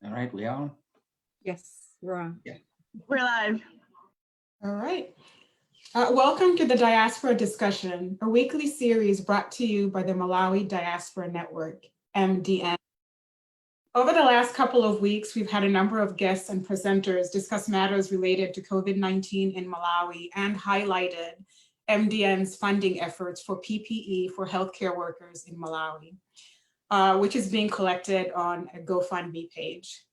All right, we are. Yes, we're on. Yeah. We're live. All right. Welcome to the Diaspora Discussion, a weekly series brought to you by the Malawi Diaspora Network, MDN. Over the last couple of weeks, we've had a number of guests and presenters discuss matters related to COVID-19 in Malawi and highlighted MDN's funding efforts for PPE for healthcare workers in Malawi, which is being collected on a GoFundMe page.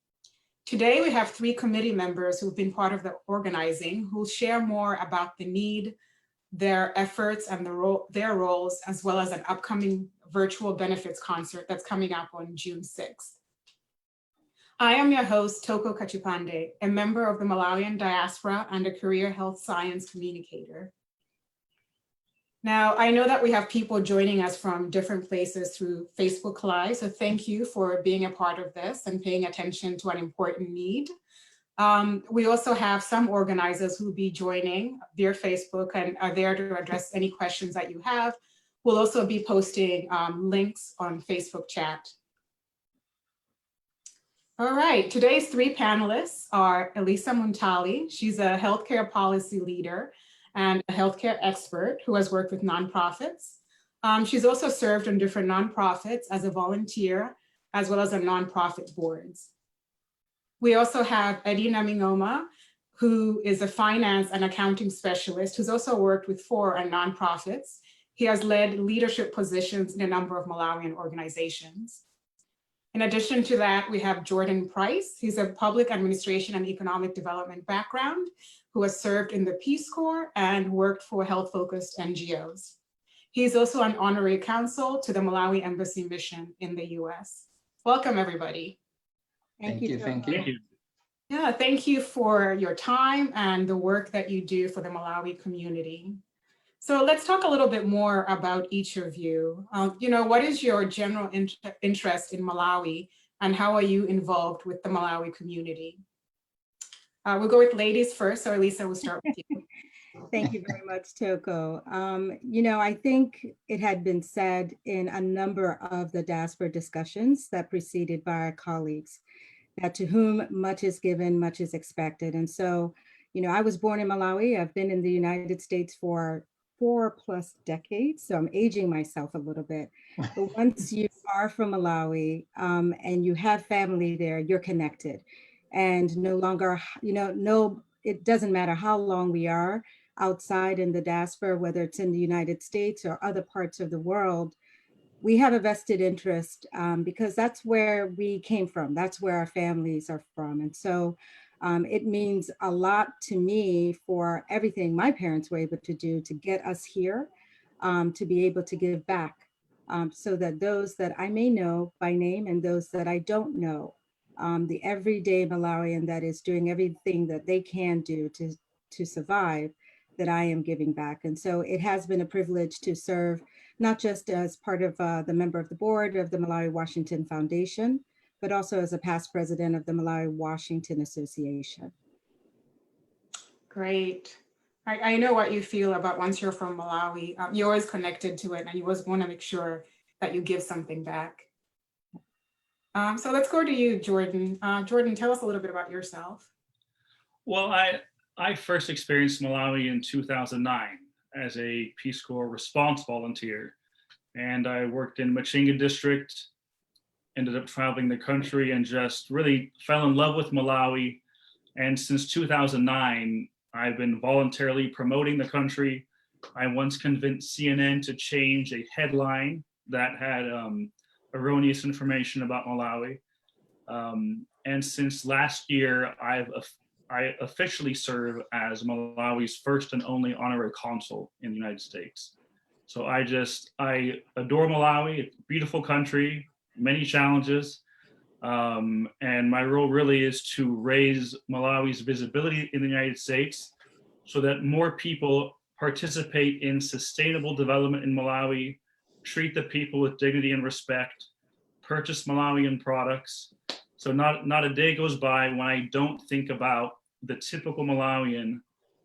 Today, we have 3 committee members who've been part of the organizing who'll share more about the need, their efforts, and their roles, as well as an upcoming virtual benefits concert that's coming up on June 6th. I am your host, Thoko Kachipande, a member of the Malawian diaspora and a career health science communicator. Now, I know that we have people joining us from different places through Facebook Live, so thank you for being a part of this and paying attention to an important need. We also have some organizers who will be joining via Facebook and are there to address any questions that you have. We'll also be posting links on Facebook chat. All right, today's 3 panelists are Elisa Munthali. She's a healthcare policy leader and a healthcare expert who has worked with nonprofits. She's also served on different nonprofits as a volunteer, as well as on nonprofit boards. We also have Eddie Namingoma, who is a finance and accounting specialist who's also worked with 4 nonprofits. He has led leadership positions in a number of Malawian organizations. In addition to that, we have Jordan Price. He's a public administration and economic development background who has served in the Peace Corps and worked for health-focused NGOs. He's also an honorary consul to the Malawi Embassy Mission in the US. Welcome, everybody. Thank you. Thank you. Yeah, thank you for your time and the work that you do for the Malawi community. So let's talk a little bit more about each of you. What is your general interest in Malawi and how are you involved with the Malawi community? We'll go with ladies first. So Elisa, we'll start with you. Thank you very much, Thoko. I think it had been said in a number of the diaspora discussions that preceded by our colleagues that to whom much is given, much is expected. And so, I was born in Malawi. I've been in the United States for 4+ decades, so I'm aging myself a little bit. But once you are from Malawi and you have family there, you're connected. And no longer, it doesn't matter how long we are outside in the diaspora, whether it's in the United States or other parts of the world, we have a vested interest because that's where we came from. That's where our families are from. And so it means a lot to me for everything my parents were able to do to get us here, to be able to give back so that those that I may know by name and those that I don't know, the everyday Malawian that is doing everything that they can do to survive, that I am giving back. And so it has been a privilege to serve, not just as part of the member of the board of the Malawi Washington Foundation, but also as a past president of the Malawi Washington Association. Great. I know what you feel about once you're from Malawi, you're always connected to it and you always want to make sure that you give something back. So let's go to you, Jordan. Jordan, tell us a little bit about yourself. Well, I first experienced Malawi in 2009 as a Peace Corps response volunteer. And I worked in Machinga district, ended up traveling the country and just really fell in love with Malawi. And since 2009, I've been voluntarily promoting the country. I once convinced CNN to change a headline that had erroneous information about Malawi. And since last year, I officially serve as Malawi's first and only honorary consul in the United States. So I adore Malawi, it's a beautiful country, many challenges. And my role really is to raise Malawi's visibility in the United States so that more people participate in sustainable development in Malawi, treat the people with dignity and respect, purchase Malawian products. So not a day goes by when I don't think about the typical Malawian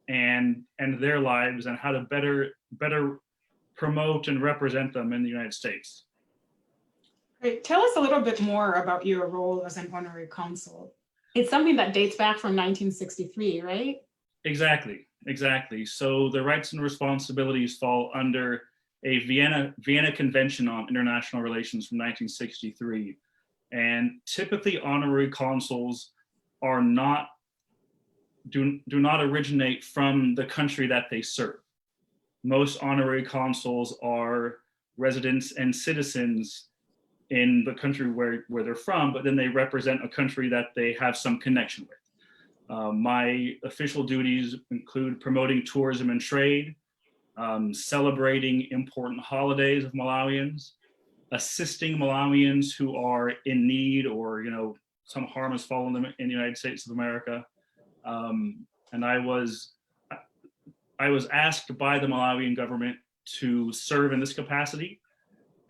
and their lives and how to better promote and represent them in the United States. Great. Tell us a little bit more about your role as an honorary consul. It's something that dates back from 1963, right? Exactly. So the rights and responsibilities fall under a Vienna Convention on International Relations from 1963. And typically honorary consuls are do not originate from the country that they serve. Most honorary consuls are residents and citizens in the country where they're from, but then they represent a country that they have some connection with. My official duties include promoting tourism and trade, celebrating important holidays of Malawians, assisting Malawians who are in need or, some harm has fallen them in the United States of America. And I was asked by the Malawian government to serve in this capacity,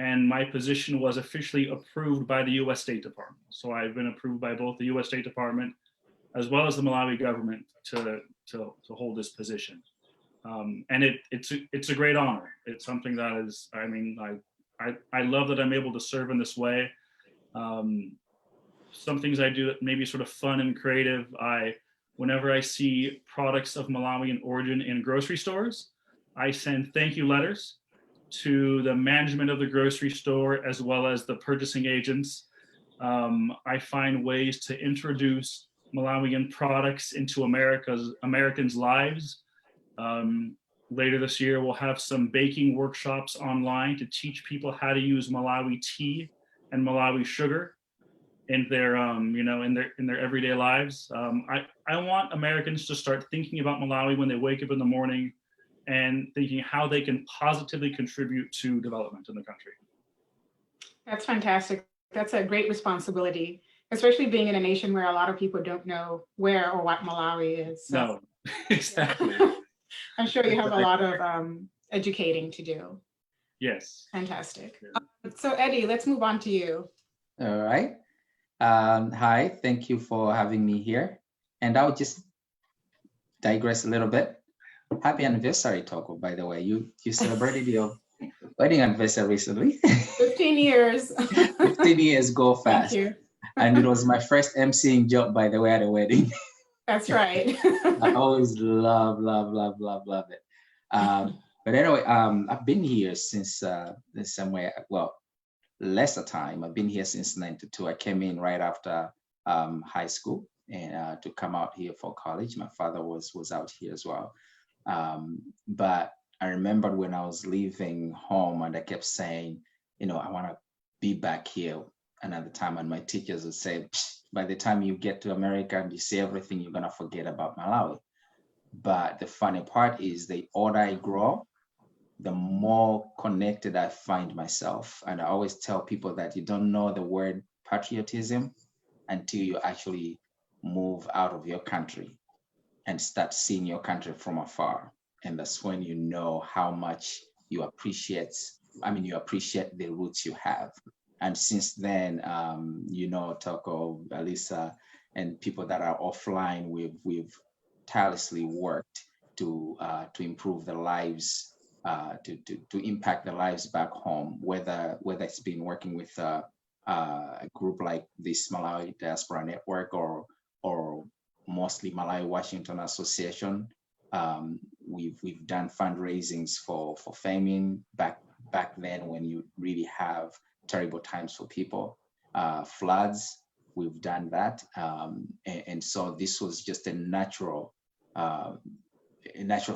and my position was officially approved by the U.S. State Department. So I've been approved by both the U.S. State Department as well as the Malawi government to hold this position. And it's a great honor. It's something that is, I love that I'm able to serve in this way. Some things I do that may be sort of fun and creative. Whenever I see products of Malawian origin in grocery stores, I send thank you letters to the management of the grocery store as well as the purchasing agents. I find ways to introduce Malawian products into Americans' lives. Later this year, we'll have some baking workshops online to teach people how to use Malawi tea and Malawi sugar in their, in their everyday lives. I want Americans to start thinking about Malawi when they wake up in the morning and thinking how they can positively contribute to development in the country. That's fantastic. That's a great responsibility, especially being in a nation where a lot of people don't know where or what Malawi is. So, no, exactly. I'm sure you have a lot of educating to do. Yes. Fantastic. So Eddie, let's move on to you. All right. Hi, thank you for having me here. And I'll just digress a little bit. Happy anniversary, Thoko, by the way. You celebrated your wedding anniversary recently. 15 years. 15 years go fast. Thank you. And it was my first emceeing job, by the way, at a wedding. That's right. I always love it. But anyway, I've been here since somewhere, well, lesser time. I've been here since 92. I came in right after high school and to come out here for college. My father was out here as well. But I remembered when I was leaving home and I kept saying, I want to be back here another time. And my teachers would say, by the time you get to America and you see everything, you're going to forget about Malawi. But the funny part is the older I grow, the more connected I find myself. And I always tell people that you don't know the word patriotism until you actually move out of your country and start seeing your country from afar. And that's when you know how much you appreciate the roots you have. And since then, Thoko, Elisa, and people that are offline, we've tirelessly worked to improve the lives, to impact the lives back home, whether it's been working with a group like this Malawi Diaspora Network or mostly Malawi Washington Association. We've done fundraisings for famine back then when you really have terrible times for people, floods. We've done that, and so this was just a natural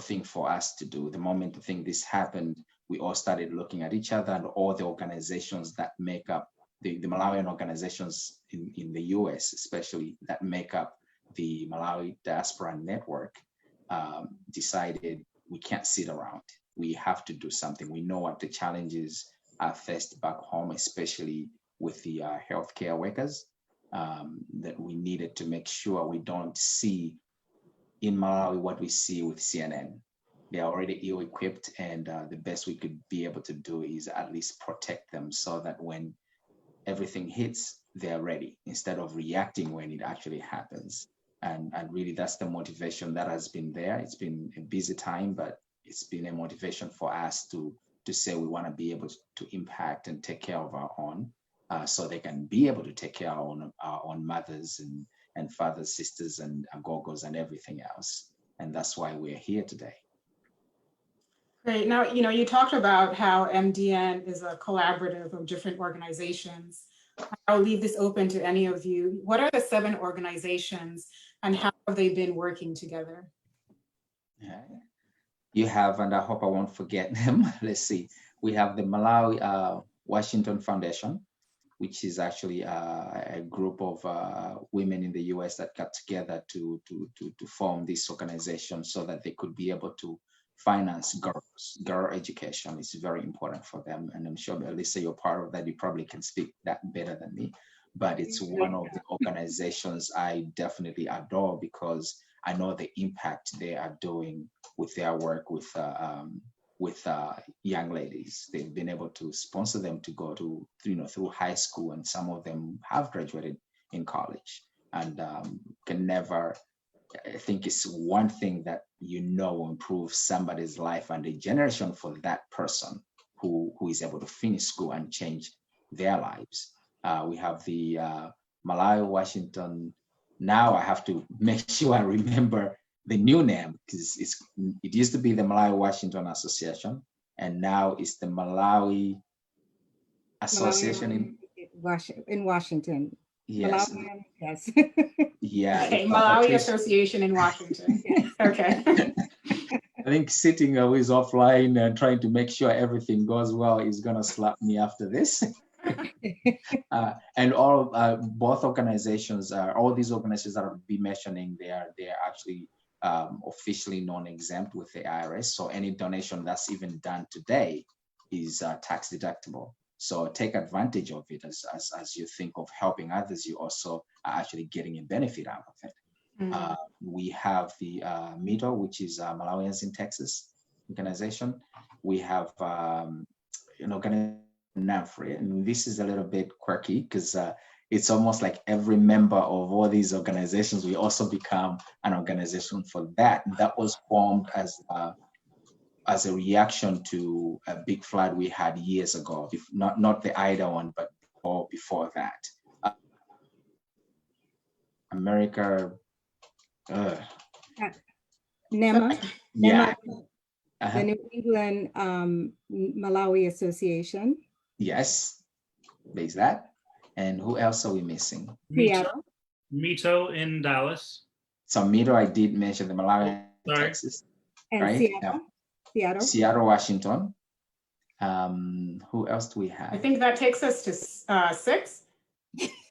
thing for us to do. The moment the thing this happened, we all started looking at each other and all the organizations that make up the Malawian organizations in the US, especially that make up the Malawi Diaspora Network, decided we can't sit around. We have to do something. We know what the challenges are faced back home, especially with the healthcare workers, that we needed to make sure we don't see in Malawi what we see with CNN. They're already ill-equipped, and the best we could be able to do is at least protect them so that when everything hits, they're ready instead of reacting when it actually happens. And really that's the motivation that has been there. It's been a busy time, but it's been a motivation for us to say we want to be able to impact and take care of our own. so they can be able to take care of our own mothers and fathers, sisters, and agogos and everything else. And that's why we're here today. Great. Now, you talked about how MDN is a collaborative of different organizations. I'll leave this open to any of you. What are the 7 organizations and how have they been working together? Yeah. You have, and I hope I won't forget them. Let's see. We have the Malawi Washington Foundation, which is actually a group of women in the US that got together to form this organization so that they could be able to finance girl education. Is very important for them. And I'm sure, Elisa, you're part of that. You probably can speak that better than me. But it's one of the organizations I definitely adore because I know the impact they are doing with their work with young ladies. They've been able to sponsor them to go to, through high school, and some of them have graduated in college. And can never, I think it's one thing that will improve somebody's life and a generation for that person who is able to finish school and change their lives. We have the Malawi Washington. Now I have to make sure I remember the new name because it used to be the Malawi Washington Association, and now it's the Malawi Association in Washington. Yes. Malawi, yes. Yeah. Okay, Malawi Association in Washington. Yes. Okay. I think sitting always offline and trying to make sure everything goes well is gonna slap me after this. And both organizations, all these organizations that I'll be mentioning, they are actually officially non-exempt with the IRS. So any donation that's even done today is tax deductible. So take advantage of it as you think of helping others. You also are actually getting a benefit out of it. Mm-hmm. We have the MITO, which is Malawians in Texas organization. We have an organization, and this is a little bit quirky because it's almost like every member of all these organizations, we also become an organization for that. And that was formed as a reaction to a big flood we had years ago, not the Ida one, but before that. America. NEMA. Yeah. The New England Malawi Association. Yes, there's that. And who else are we missing? Seattle. MITO in Dallas. So MITO, I did mention the Malawi, Texas. And right? Seattle, Washington. Who else do we have? I think that takes us to 6.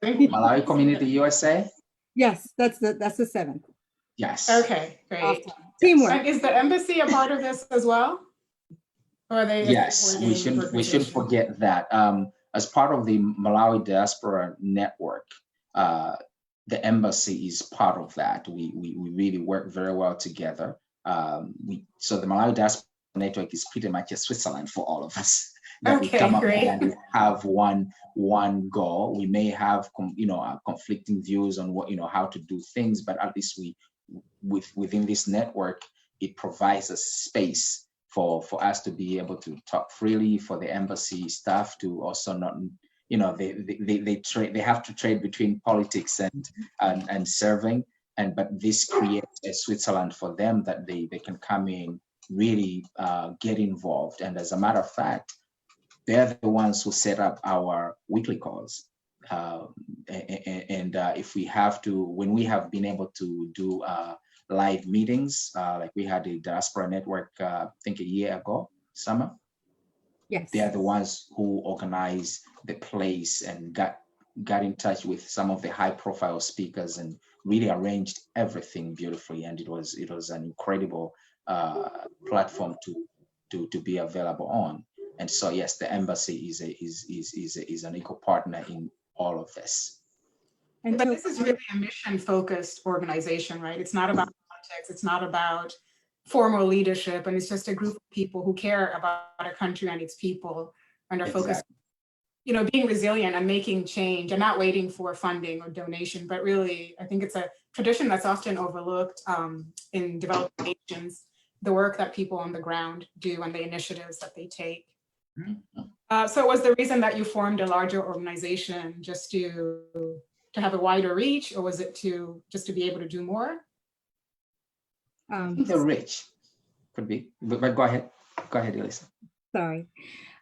Malawi Community USA. Yes, that's the 7th. Yes. Okay, great. Awesome. Teamwork. And is the embassy a part of this as well? Or are they? Yes, we shouldn't forget that. As part of the Malawi Diaspora Network, the embassy is part of that. We really work very well together. So the Malawi Diaspora Network is pretty much a Switzerland for all of us. That we come up and have one goal. We may have conflicting views on what how to do things, but at least within this network, it provides a space for us to be able to talk freely, for the embassy staff to also not, they have to trade between politics and serving, but this creates a Switzerland for them that they can come in, really get involved. And as a matter of fact, they're the ones who set up our weekly calls. If we have to, when we have been able to do live meetings, like we had a Diaspora Network, I think a year ago, summer. Yes. They are the ones who organized the place and got in touch with some of the high profile speakers and really arranged everything beautifully. And it was an incredible platform to be available on. And so, yes, the embassy is an equal partner in all of this. But this is really a mission-focused organization, right? It's not about politics. It's not about formal leadership. And it's just a group of people who care about a country and its people and are focused, being resilient and making change and not waiting for funding or donation. But really, I think it's a tradition that's often overlooked in developing nations, the work that people on the ground do and the initiatives that they take. So was the reason that you formed a larger organization just to have a wider reach, or was it just to be able to do more? I think the rich could be, but go ahead, Elisa. Sorry.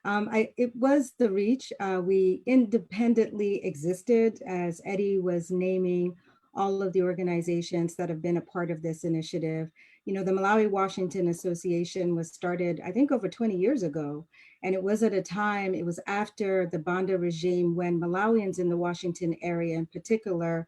It was the reach. We independently existed, as Eddie was naming all of the organizations that have been a part of this initiative. You know, the Malawi Washington Association was started, I think, over 20 years ago. And it was at a time, it was after the Banda regime, when Malawians in the Washington area in particular,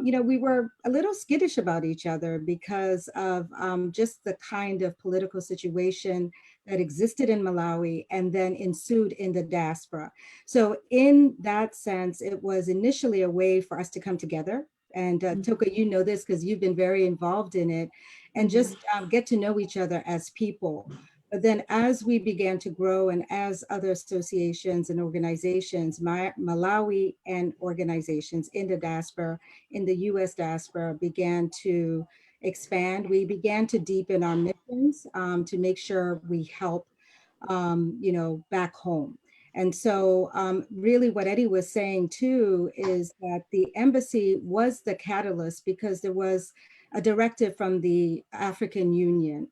you know, we were a little skittish about each other because of just the kind of political situation that existed in Malawi and then ensued in the diaspora. So in that sense, it was initially a way for us to come together. And Thoko, you know this because you've been very involved in it, and just get to know each other as people. But then as we began to grow, and as other associations and organizations, Malawi and organizations in the diaspora, in the US diaspora, began to expand, we began to deepen our missions to make sure we help, you know, back home. And so really what Eddie was saying too is that the embassy was the catalyst, because there was a directive from the African Union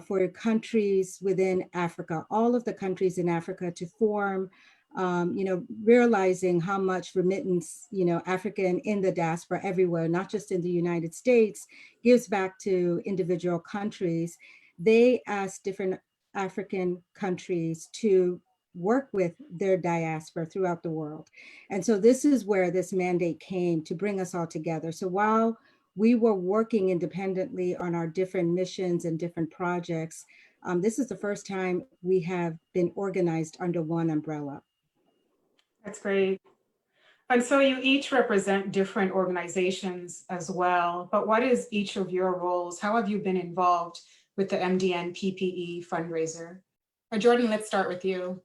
for countries within Africa, all of the countries in Africa, to form, you know, realizing how much remittance, you know, African in the diaspora everywhere, not just in the United States, gives back to individual countries. They asked different African countries to work with their diaspora throughout the world. And so this is where this mandate came to bring us all together. So while we were working independently on our different missions and different projects, this is the first time we have been organized under one umbrella. That's great. And so you each represent different organizations as well, but what is each of your roles? How have you been involved with the MDN PPE fundraiser? Jordan, let's start with you.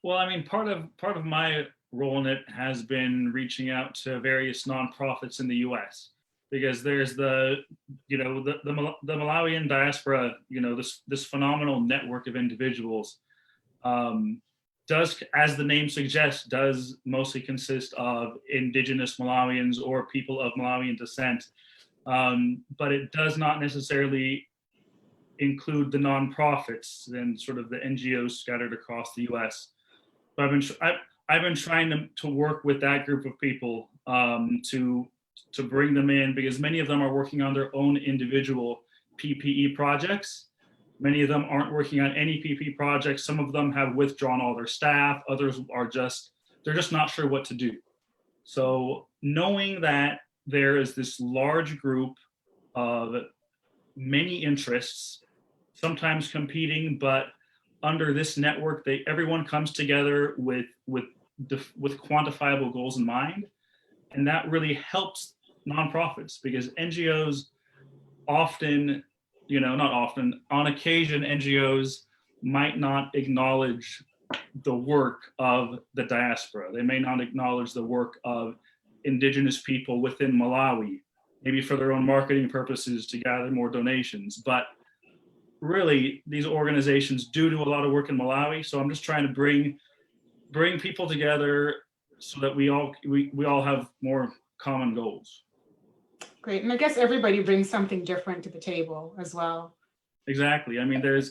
Well, I mean, part of my role in it has been reaching out to various nonprofits in the U.S. because there's the Malawian diaspora, you know, this phenomenal network of individuals does, as the name suggests, does mostly consist of indigenous Malawians or people of Malawian descent, but it does not necessarily include the nonprofits and sort of the NGOs scattered across the U.S. So I've been trying to work with that group of people to bring them in, because many of them are working on their own individual PPE projects. Many of them aren't working on any PPE projects. Some of them have withdrawn all their staff. Others are they're just not sure what to do. So knowing that there is this large group of many interests, sometimes competing, but under this network, everyone comes together with quantifiable goals in mind. And that really helps nonprofits, because NGOs often, you know, not often, on occasion, NGOs might not acknowledge the work of the diaspora. They may not acknowledge the work of indigenous people within Malawi, maybe for their own marketing purposes to gather more donations. But really, these organizations do a lot of work in Malawi. So I'm just trying to bring people together so that we all have more common goals. Great. And I guess everybody brings something different to the table as well. Exactly. I mean, there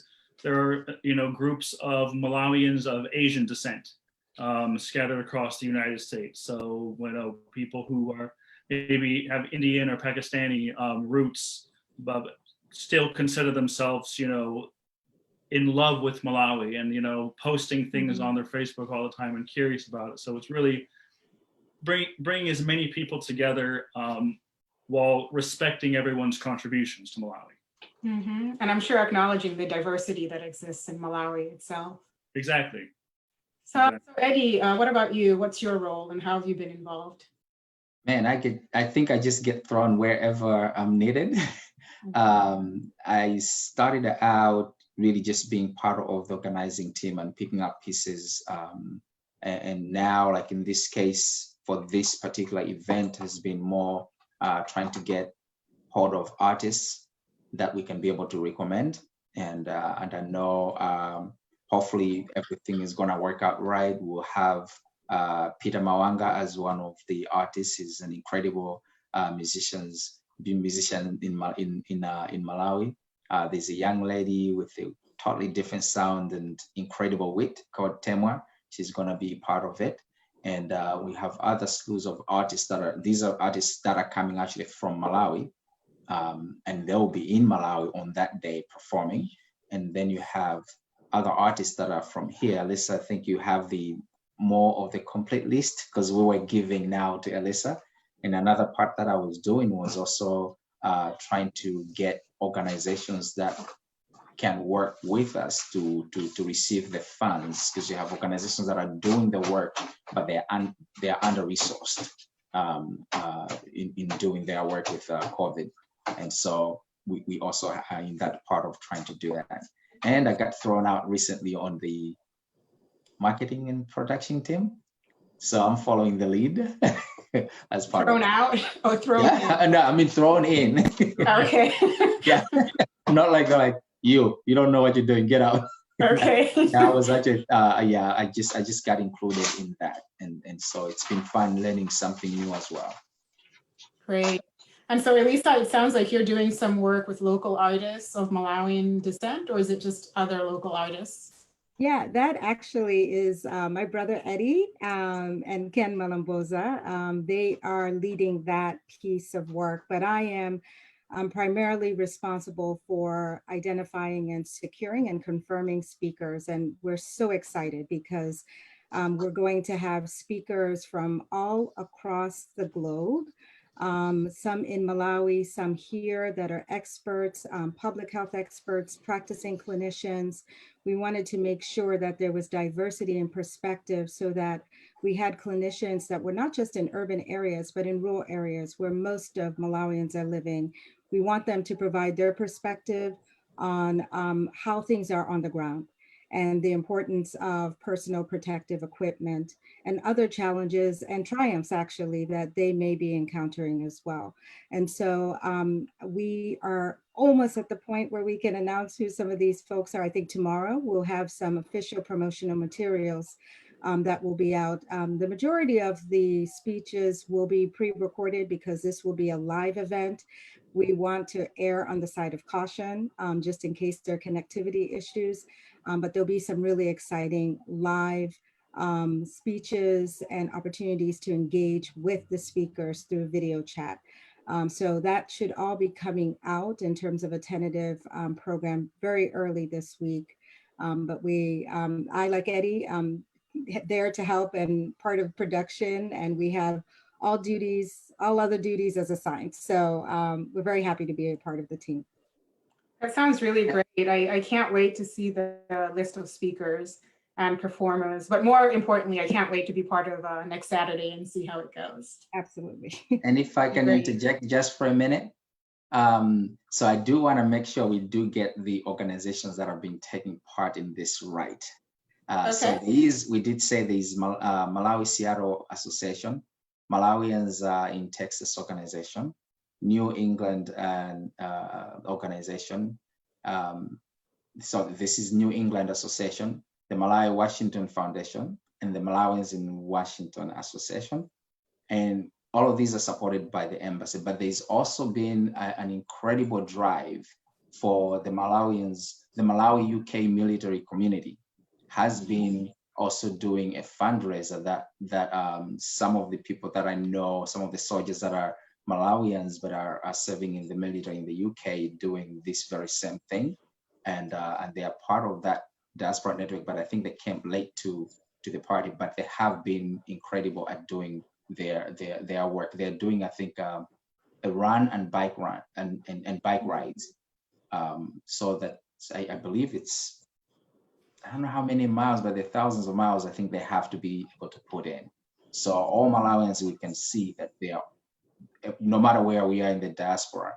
are, you know, groups of Malawians of Asian descent scattered across the United States. So, you know, people who are maybe have Indian or Pakistani roots, but still consider themselves, you know, in love with Malawi, and, you know, posting things on their Facebook all the time and curious about it. So it's really bring as many people together while respecting everyone's contributions to Malawi. And I'm sure acknowledging the diversity that exists in Malawi itself. Exactly. So Eddie, what about you? What's your role and how have you been involved? Man, I think I just get thrown wherever I'm needed. I started out really just being part of the organizing team and picking up pieces. And now, like in this case, for this particular event, has been more trying to get hold of artists that we can be able to recommend. And I know hopefully everything is gonna work out right. We'll have Peter Mawanga as one of the artists. He's an incredible musician in Malawi. There's a young lady with a totally different sound and incredible wit called Temwa. She's gonna be part of it. And we have other slews of artists these are artists that are coming actually from Malawi. And they'll be in Malawi on that day performing. And then you have other artists that are from here. Elisa, I think you have more of the complete list, because we were giving now to Elisa. And another part that I was doing was also trying to get organizations that can work with us to receive the funds, because you have organizations that are doing the work, but they're under-resourced in doing their work with COVID. And so we also are in that part of trying to do that. And I got thrown out recently on the marketing and production team. So I'm following the lead as part thrown of out or thrown in? No, I mean thrown in. Okay. Yeah, not like you don't know what you're doing, get out. Okay. I was actually I just got included in that, and so it's been fun learning something new as well. Great. And so Elisa, it sounds like you're doing some work with local artists of Malawian descent, or is it just other local artists? Yeah, that actually is my brother Eddie and Ken Malamboza. They are leading that piece of work, but I am primarily responsible for identifying and securing and confirming speakers. And we're so excited because we're going to have speakers from all across the globe. Some in Malawi, some here that are experts, public health experts, practicing clinicians. We wanted to make sure that there was diversity in perspective so that we had clinicians that were not just in urban areas, but in rural areas where most of Malawians are living. We want them to provide their perspective on how things are on the ground and the importance of personal protective equipment and other challenges and triumphs actually that they may be encountering as well. And so we are almost at the point where we can announce who some of these folks are. I think tomorrow we'll have some official promotional materials that will be out. The majority of the speeches will be pre-recorded because this will be a live event. We want to err on the side of caution, just in case there are connectivity issues. But there'll be some really exciting live speeches and opportunities to engage with the speakers through video chat. So that should all be coming out in terms of a tentative program very early this week. But I, like Eddie, there to help and part of production, and we have all other duties as assigned. So we're very happy to be a part of the team. That sounds really great. I can't wait to see the list of speakers and performers, but more importantly, I can't wait to be part of next Saturday and see how it goes. Absolutely. And if I can interject just for a minute. So I do want to make sure we do get the organizations that have been taking part in this right. Okay. So we did say there's Malawi Seattle Association, Malawians in Texas organization, New England organization. So this is New England Association, the Malawi Washington Foundation, and the Malawians in Washington Association. And all of these are supported by the embassy, but there's also been an incredible drive for the Malawians. The Malawi UK military community has been also doing a fundraiser that some of the people that I know, some of the soldiers that are Malawians but are serving in the military in the UK doing this very same thing, and they are part of that diaspora network. But I think they came late to the party, but they have been incredible at doing their work. They're doing, I think, a run and bike run and bike rides. So that I believe it's, I don't know how many miles, but the thousands of miles I think they have to be able to put in. So all Malawians, we can see that they are, no matter where we are in the diaspora,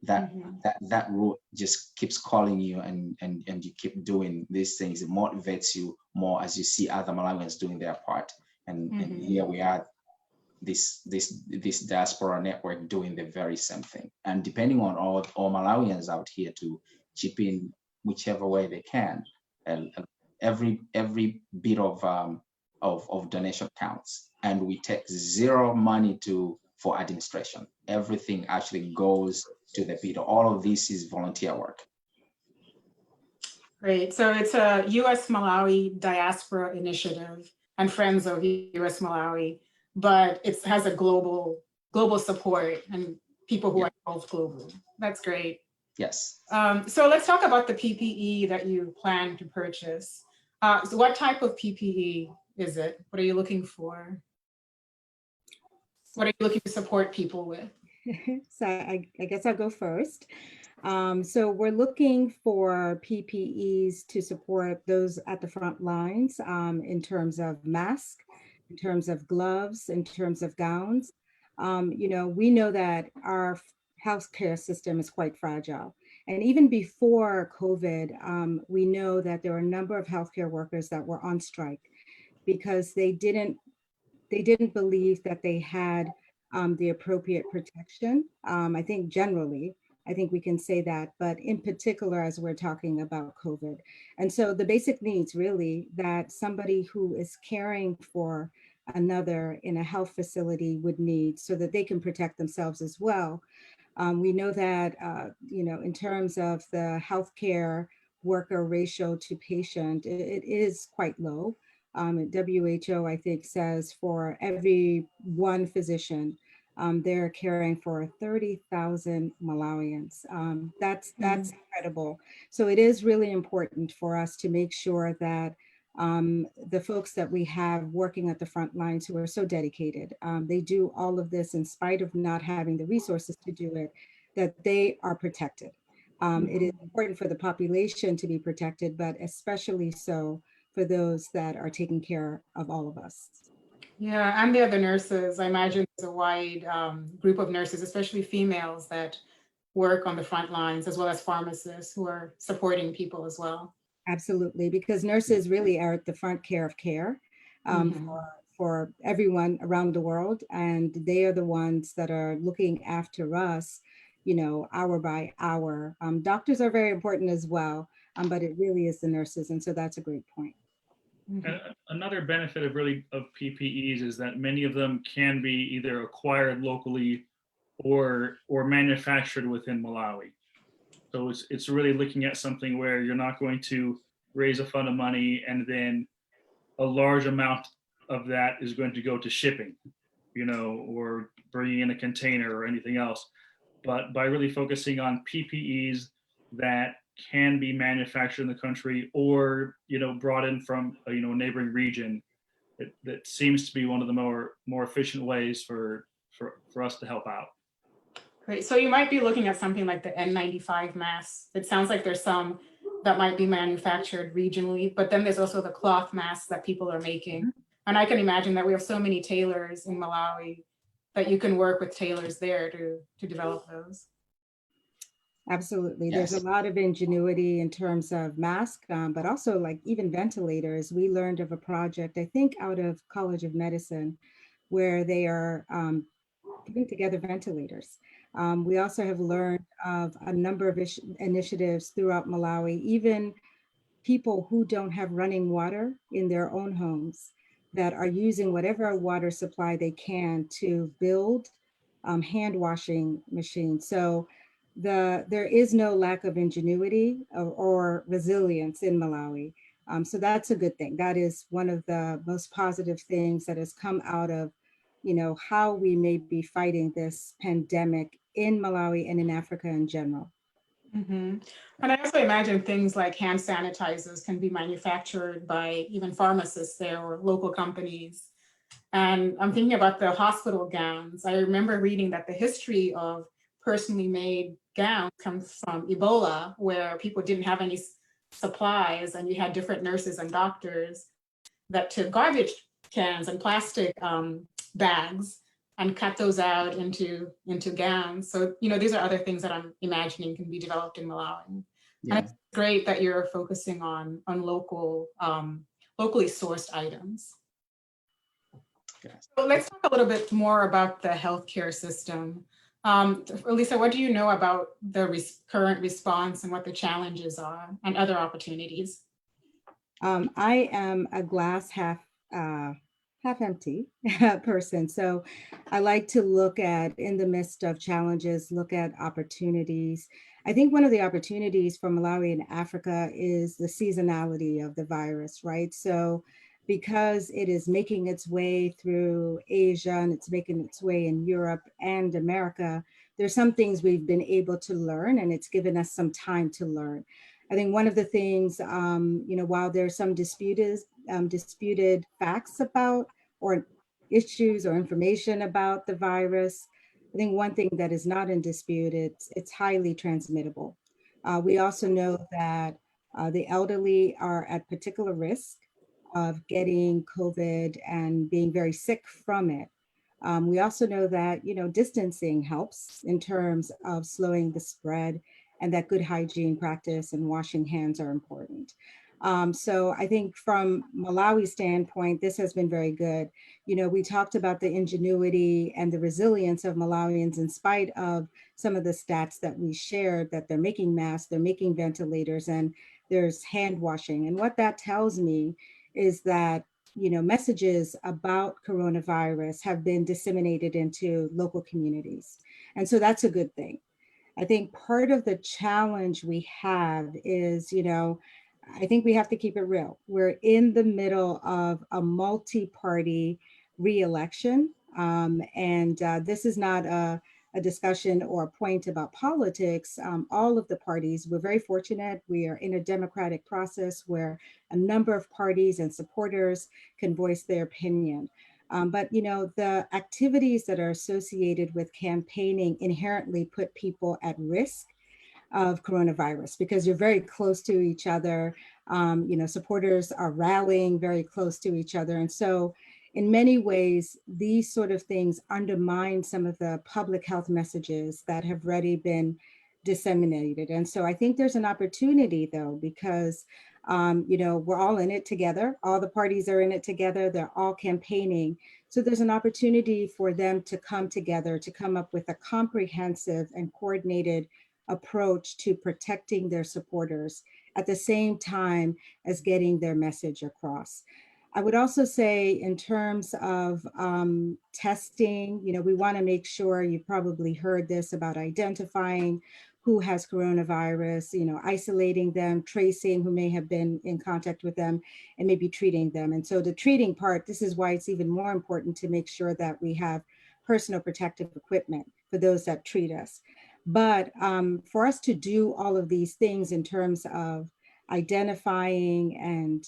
that route just keeps calling you, and you keep doing these things. It motivates you more as you see other Malawians doing their part. And here we are, this diaspora network doing the very same thing. And depending on all Malawians out here to chip in whichever way they can. And every bit of donation counts, and we take zero money for administration. Everything actually goes to the bidder. All of this is volunteer work. Great. So it's a U.S. Malawi Diaspora Initiative and Friends of U.S. Malawi, but it has a global support and people who are involved globally. That's great. Yes. So let's talk about the PPE that you plan to purchase. So what type of PPE is it? What are you looking for? What are you looking to support people with? So I guess I'll go first. So we're looking for PPEs to support those at the front lines in terms of masks, in terms of gloves, in terms of gowns. We know that our healthcare system is quite fragile. And even before COVID, we know that there were a number of healthcare workers that were on strike because they didn't believe that they had the appropriate protection. I think generally, I think we can say that, but in particular, as we're talking about COVID. And so the basic needs really that somebody who is caring for another in a health facility would need so that they can protect themselves as well. We know that, in terms of the healthcare worker ratio to patient, it is quite low. WHO, I think, says for every one physician, they're caring for 30,000 Malawians. That's incredible. So it is really important for us to make sure that the folks that we have working at the front lines who are so dedicated, they do all of this in spite of not having the resources to do it, that they are protected. It is important for the population to be protected, but especially so for those that are taking care of all of us. Yeah, and the other nurses. I imagine there's a wide group of nurses, especially females, that work on the front lines, as well as pharmacists who are supporting people as well. Absolutely, because nurses really are at the front care of care for everyone around the world. And they are the ones that are looking after us, hour by hour. Doctors are very important as well, but it really is the nurses. And so that's a great point. Another benefit of PPEs is that many of them can be either acquired locally or manufactured within Malawi. So it's really looking at something where you're not going to raise a fund of money and then a large amount of that is going to go to shipping, or bringing in a container or anything else. But by really focusing on PPEs that can be manufactured in the country or brought in from a neighboring region, that seems to be one of the more efficient ways for us to help out. Great. So you might be looking at something like the N95 masks. It sounds like there's some that might be manufactured regionally, but then there's also the cloth masks that people are making. And I can imagine that we have so many tailors in Malawi that you can work with tailors there to develop those. Absolutely. Yes. There's a lot of ingenuity in terms of masks, but also like even ventilators. We learned of a project, I think out of College of Medicine, where they are putting together ventilators. We also have learned of a number of initiatives throughout Malawi, even people who don't have running water in their own homes that are using whatever water supply they can to build hand washing machines. So there is no lack of ingenuity or resilience in Malawi. So that's a good thing. That is one of the most positive things that has come out of, how we may be fighting this pandemic in Malawi and in Africa in general. And I also imagine things like hand sanitizers can be manufactured by even pharmacists there or local companies. And I'm thinking about the hospital gowns. I remember reading that the history of personally made gowns comes from Ebola, where people didn't have any supplies and you had different nurses and doctors that took garbage cans and plastic bags and cut those out into gowns. So, these are other things that I'm imagining can be developed in Malawi. Yeah. And it's great that you're focusing on local, locally sourced items. Yes. So let's talk a little bit more about the healthcare system. Elisa, what do you know about the current response and what the challenges are and other opportunities? I am a glass half empty person. So I like to look at, in the midst of challenges, look at opportunities. I think one of the opportunities for Malawi and Africa is the seasonality of the virus, right? So because it is making its way through Asia and it's making its way in Europe and America, there's some things we've been able to learn, and it's given us some time to learn. I think one of the things, while there's some disputed facts about or issues or information about the virus, I think one thing that is not in dispute, it's highly transmittable. We also know that the elderly are at particular risk of getting COVID and being very sick from it. We also know that, distancing helps in terms of slowing the spread, and that good hygiene practice and washing hands are important. So I think from Malawi's standpoint, this has been very good. We talked about the ingenuity and the resilience of Malawians in spite of some of the stats that we shared, that they're making masks, they're making ventilators, and there's hand washing. And what that tells me is that messages about coronavirus have been disseminated into local communities. And so that's a good thing. I think part of the challenge we have is, I think we have to keep it real. We're in the middle of a multi-party re-election. And this is not a discussion or a point about politics. All of the parties, we're very fortunate. We are in a democratic process where a number of parties and supporters can voice their opinion. But the activities that are associated with campaigning inherently put people at risk of coronavirus because you're very close to each other. Supporters are rallying very close to each other. And so in many ways, these sort of things undermine some of the public health messages that have already been disseminated. And so I think there's an opportunity though, because we're all in it together. All the parties are in it together. They're all campaigning. So there's an opportunity for them to come together, to come up with a comprehensive and coordinated approach to protecting their supporters at the same time as getting their message across. I would also say in terms of testing, we want to make sure, you probably heard this about identifying who has coronavirus, isolating them, tracing who may have been in contact with them, and maybe treating them. And so the treating part, this is why it's even more important to make sure that we have personal protective equipment for those that treat us. But for us to do all of these things in terms of identifying and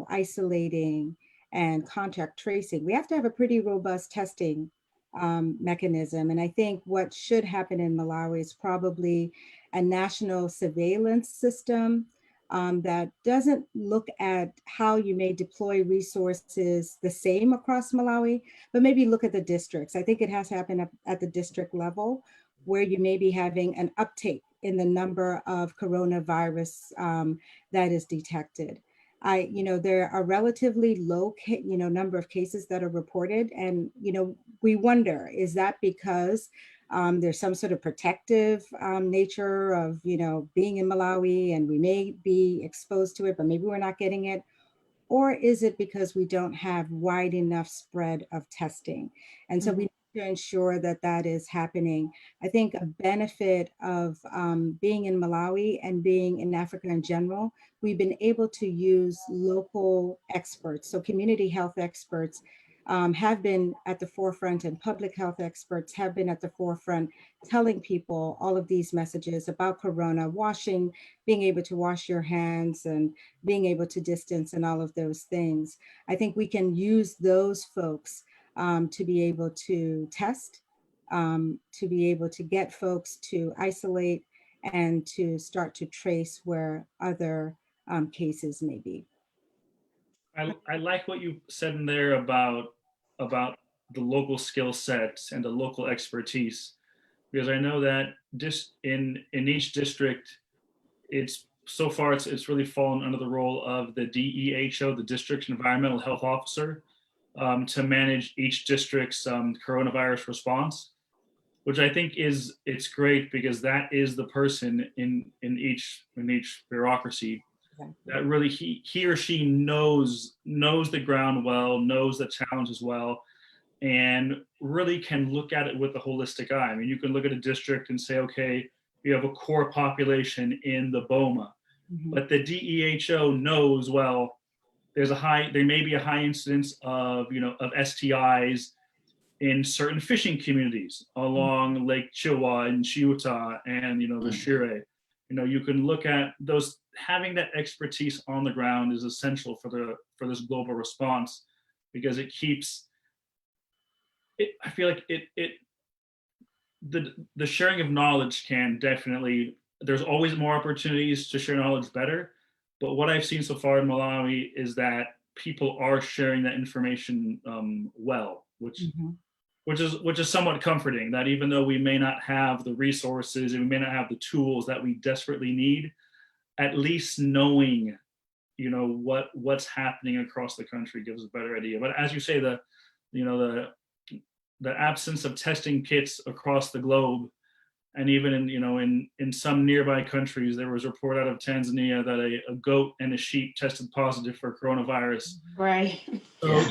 isolating and contact tracing, we have to have a pretty robust testing mechanism. And I think what should happen in Malawi is probably a national surveillance system that doesn't look at how you may deploy resources the same across Malawi, but maybe look at the districts. I think it has to happen at the district level, where you may be having an uptake in the number of coronavirus that is detected. There are relatively low, number of cases that are reported, and we wonder, is that because there's some sort of protective nature of being in Malawi, and we may be exposed to it, but maybe we're not getting it? Or is it because we don't have wide enough spread of testing? And so we need to ensure that that is happening. I think a benefit of being in Malawi and being in Africa in general, we've been able to use local experts. So community health experts have been at the forefront, and public health experts have been at the forefront, telling people all of these messages about corona, washing, being able to wash your hands and being able to distance and all of those things. I think we can use those folks to be able to test, to be able to get folks to isolate and to start to trace where other cases may be. I like what you said in there about the local skill sets and the local expertise, because I know that in each district, it's really fallen under the role of the DEHO, the District Environmental Health Officer, to manage each district's coronavirus response, which I think it's great, because that is the person in each bureaucracy that really he or she knows the ground well, knows the challenges well, and really can look at it with a holistic eye. I mean, you can look at a district and say, okay, you have a core population in the BOMA, but the DEHO knows, well, there may be a high incidence of STIs in certain fishing communities along Lake Chihuahua and Chiuta and the Shire. You can look at those. Having that expertise on the ground is essential for this global response, because it keeps it. I feel like the sharing of knowledge can definitely. There's always more opportunities to share knowledge better, but what I've seen so far in Malawi is that people are sharing that information well, which is somewhat comforting, that even though we may not have the resources and we may not have the tools that we desperately need, at least knowing, what's happening across the country gives a better idea. But as you say, the absence of testing kits across the globe, and even in some nearby countries, there was a report out of Tanzania that a goat and a sheep tested positive for coronavirus. Right. So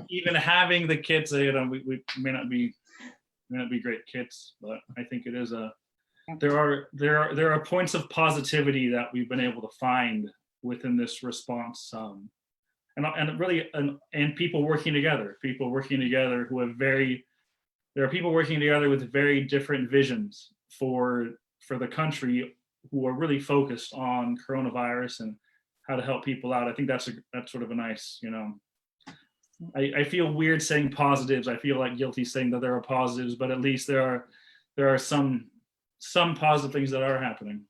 even having the kits, we may not be great kits, but I think it is there are points of positivity that we've been able to find within this response, and really people working together who have there are people working together with very different visions for the country, who are really focused on coronavirus and how to help people out. I think that's sort of a nice, I feel weird saying positives. I feel like guilty saying that there are positives, but at least there are some positive things that are happening.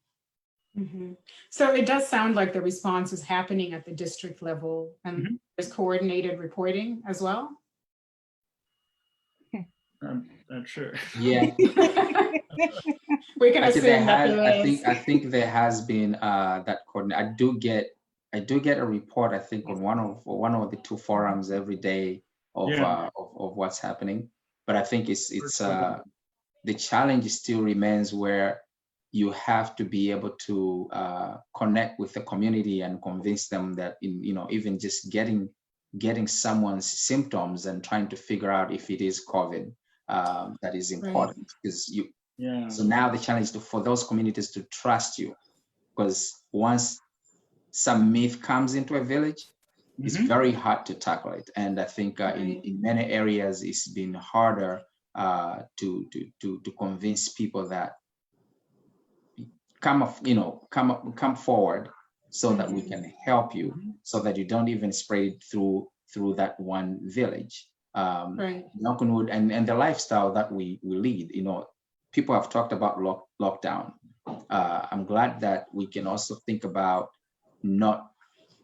So it does sound like the response is happening at the district level, and there's coordinated reporting as well. I'm sure. Yeah. We can assume that there is. I think there has been that coordinate. I do get a report, I think, on one of the two forums every day of what's happening. But I think it's the challenge still remains, where you have to be able to connect with the community and convince them that even just getting someone's symptoms and trying to figure out if it is COVID, that is important, because so now the challenge is for those communities to trust you, because once some myth comes into a village, it's very hard to tackle it. And I think in many areas it's been harder to convince people that come forward so that we can help you, so that you don't even spread it through that one village. Knock-on-wood, and the lifestyle that we lead, people have talked about lockdown. I'm glad that we can also think about not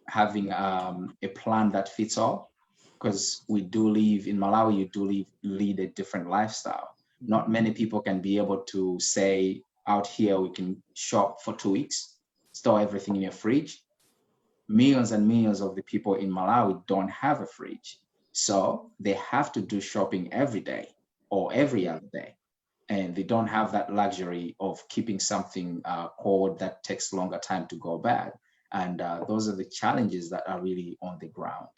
having a plan that fits all, because we do live in Malawi, you do lead a different lifestyle. Not many people can be able to say, out here we can shop for 2 weeks, store everything in your fridge. Millions and millions of the people in Malawi don't have a fridge, so they have to do shopping every day or every other day, and they don't have that luxury of keeping something cold that takes longer time to go bad. And those are the challenges that are really on the ground.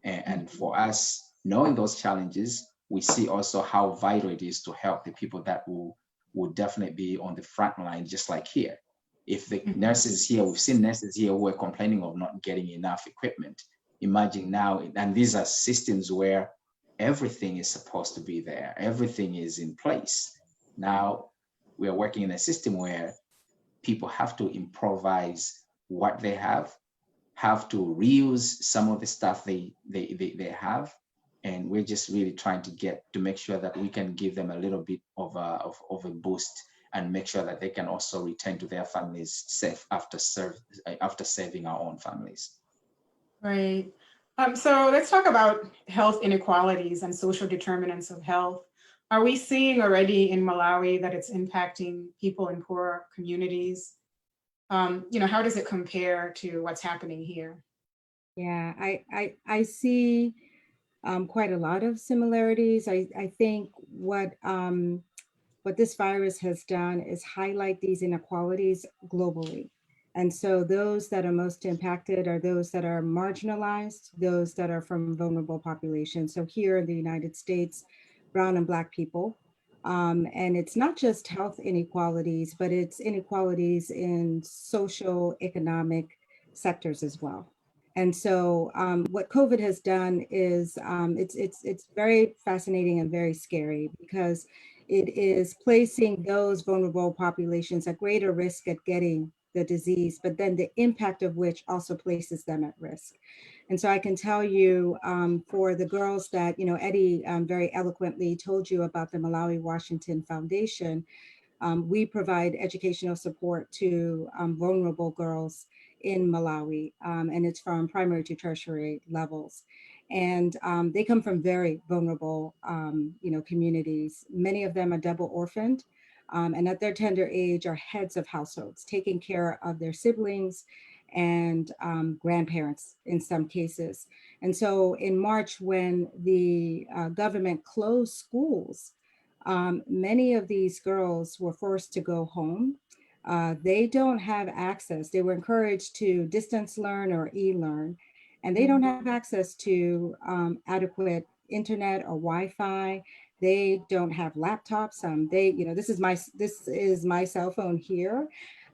And for us, knowing those challenges, we see also how vital it is to help the people that will definitely be on the front line, just like here. If the nurses here, we've seen nurses here who are complaining of not getting enough equipment. Imagine now, and these are systems where everything is supposed to be there, everything is in place. Now we are working in a system where people have to improvise what they have to reuse some of the stuff they have, and we're just really trying to make sure that we can give them a little bit of a boost, and make sure that they can also return to their families safe after saving our own families. Right. So let's talk about health inequalities and social determinants of health. Are we seeing already in Malawi that it's impacting people in poor communities? How does it compare to what's happening here? Yeah, I see quite a lot of similarities. I think what this virus has done is highlight these inequalities globally. And so those that are most impacted are those that are marginalized, those that are from vulnerable populations. So here in the United States, brown and Black people. And it's not just health inequalities, but it's inequalities in social, economic sectors as well. And so what COVID has done is it's very fascinating and very scary because it is placing those vulnerable populations at greater risk at getting the disease, but then the impact of which also places them at risk. And so I can tell you for the girls that, you know, Eddie very eloquently told you about the Malawi Washington Foundation, we provide educational support to vulnerable girls in Malawi, and it's from primary to tertiary levels. And they come from very vulnerable, you know, communities. Many of them are double orphaned, and at their tender age are heads of households, taking care of their siblings and grandparents in some cases. And so in March, when the government closed schools, many of these girls were forced to go home. They don't have access. They were encouraged to distance learn or e-learn, and they don't have access to adequate internet or Wi-Fi. They don't have laptops. They, you know, this is my cell phone here.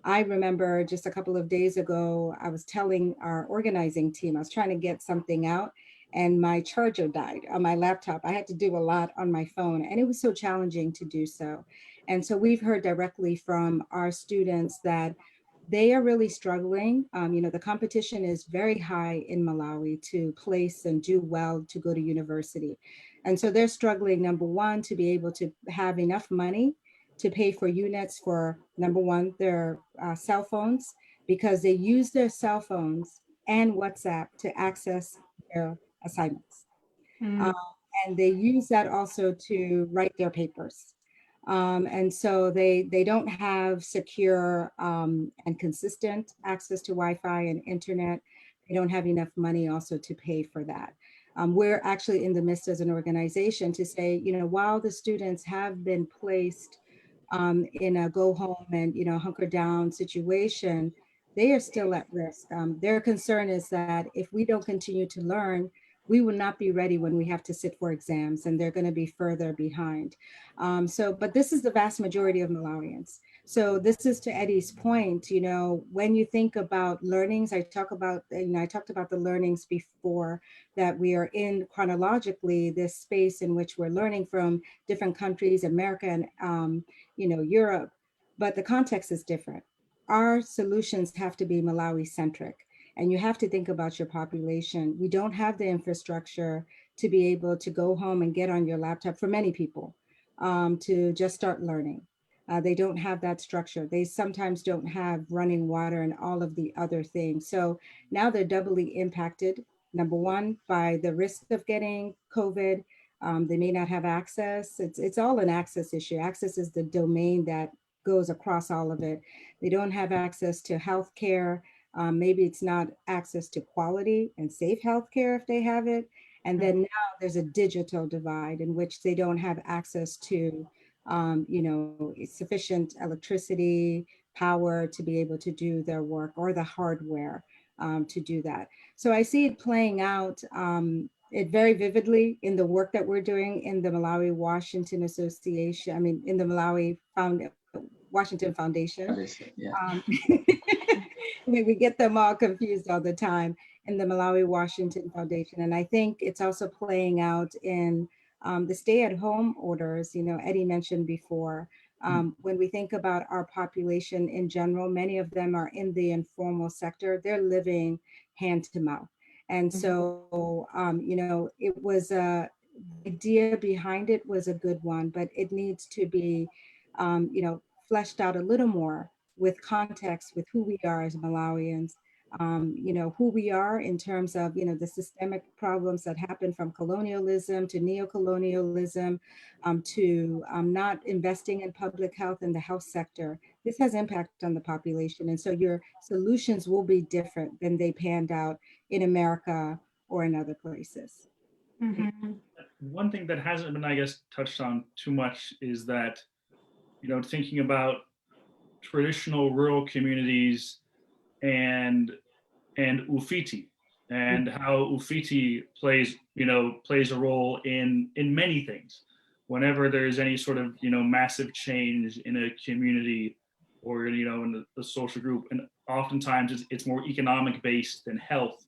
I remember just a couple of days ago, I was telling our organizing team, I was trying to get something out and my charger died on my laptop. I had to do a lot on my phone and it was so challenging to do so. And so we've heard directly from our students that they are really struggling. You know, the competition is very high in Malawi to place and do well to go to university. And so they're struggling, number one, to be able to have enough money to pay for units for, number one, their cell phones, because they use their cell phones and WhatsApp to access their assignments. Mm. And they use that also to write their papers. And so they don't have secure and consistent access to Wi-Fi and internet. They don't have enough money also to pay for that. We're actually in the midst as an organization to say, you know, while the students have been placed in a go home and, you know, hunker down situation, they are still at risk. Their concern is that if we don't continue to learn, we will not be ready when we have to sit for exams and they're going to be further behind. But this is the vast majority of Malawians. So this is to Eddie's point, you know, when you think about learnings, I talked about the learnings before, that we are in chronologically this space in which we're learning from different countries, America and, you know, Europe, but the context is different. Our solutions have to be Malawi centric. And you have to think about your population. We don't have the infrastructure to be able to go home and get on your laptop for many people to just start learning. They don't have that structure. They sometimes don't have running water and all of the other things. So now they're doubly impacted. Number one, by the risk of getting COVID. They may not have access. It's all an access issue. Access is the domain that goes across all of it. They don't have access to healthcare. Maybe it's not access to quality and safe healthcare if they have it. And then now there's a digital divide in which they don't have access to, you know, sufficient electricity, power to be able to do their work, or the hardware to do that. So I see it playing out it very vividly in the work that we're doing in the Malawi Washington Association, in the Malawi Washington Foundation. Yeah. We get them all confused all the time, in the Malawi Washington Foundation. And I think it's also playing out in the stay-at-home orders. You know, Eddie mentioned before, when we think about our population in general, many of them are in the informal sector. They're living hand to mouth. And so, you know, it was the idea behind it was a good one, but it needs to be, you know, fleshed out a little more with context, with who we are as Malawians, you know, who we are in terms of, you know, the systemic problems that happen from colonialism to neocolonialism to not investing in public health and the health sector. This has impact on the population. And so your solutions will be different than they panned out in America or in other places. Mm-hmm. One thing that hasn't been, I guess, touched on too much is that, you know, thinking about traditional rural communities and Ufiti, and how Ufiti plays a role in many things. Whenever there's any sort of massive change in a community or in the social group, and oftentimes it's more economic based than health,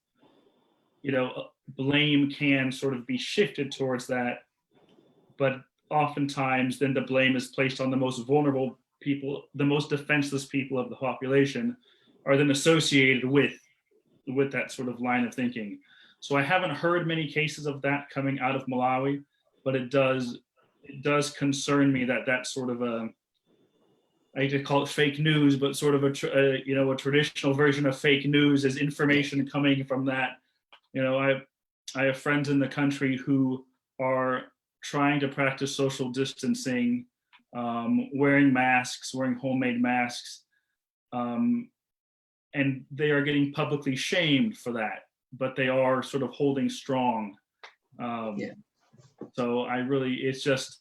blame can sort of be shifted towards that, but oftentimes then the blame is placed on the most vulnerable people, the most defenseless people of the population are then associated with that sort of line of thinking. So I haven't heard many cases of that coming out of Malawi, but it does concern me that sort of I hate to call it fake news, but sort of a traditional version of fake news is information coming from that. I have friends in the country who are trying to practice social distancing, wearing masks, wearing homemade masks, and they are getting publicly shamed for that, but they are sort of holding strong. So it's just,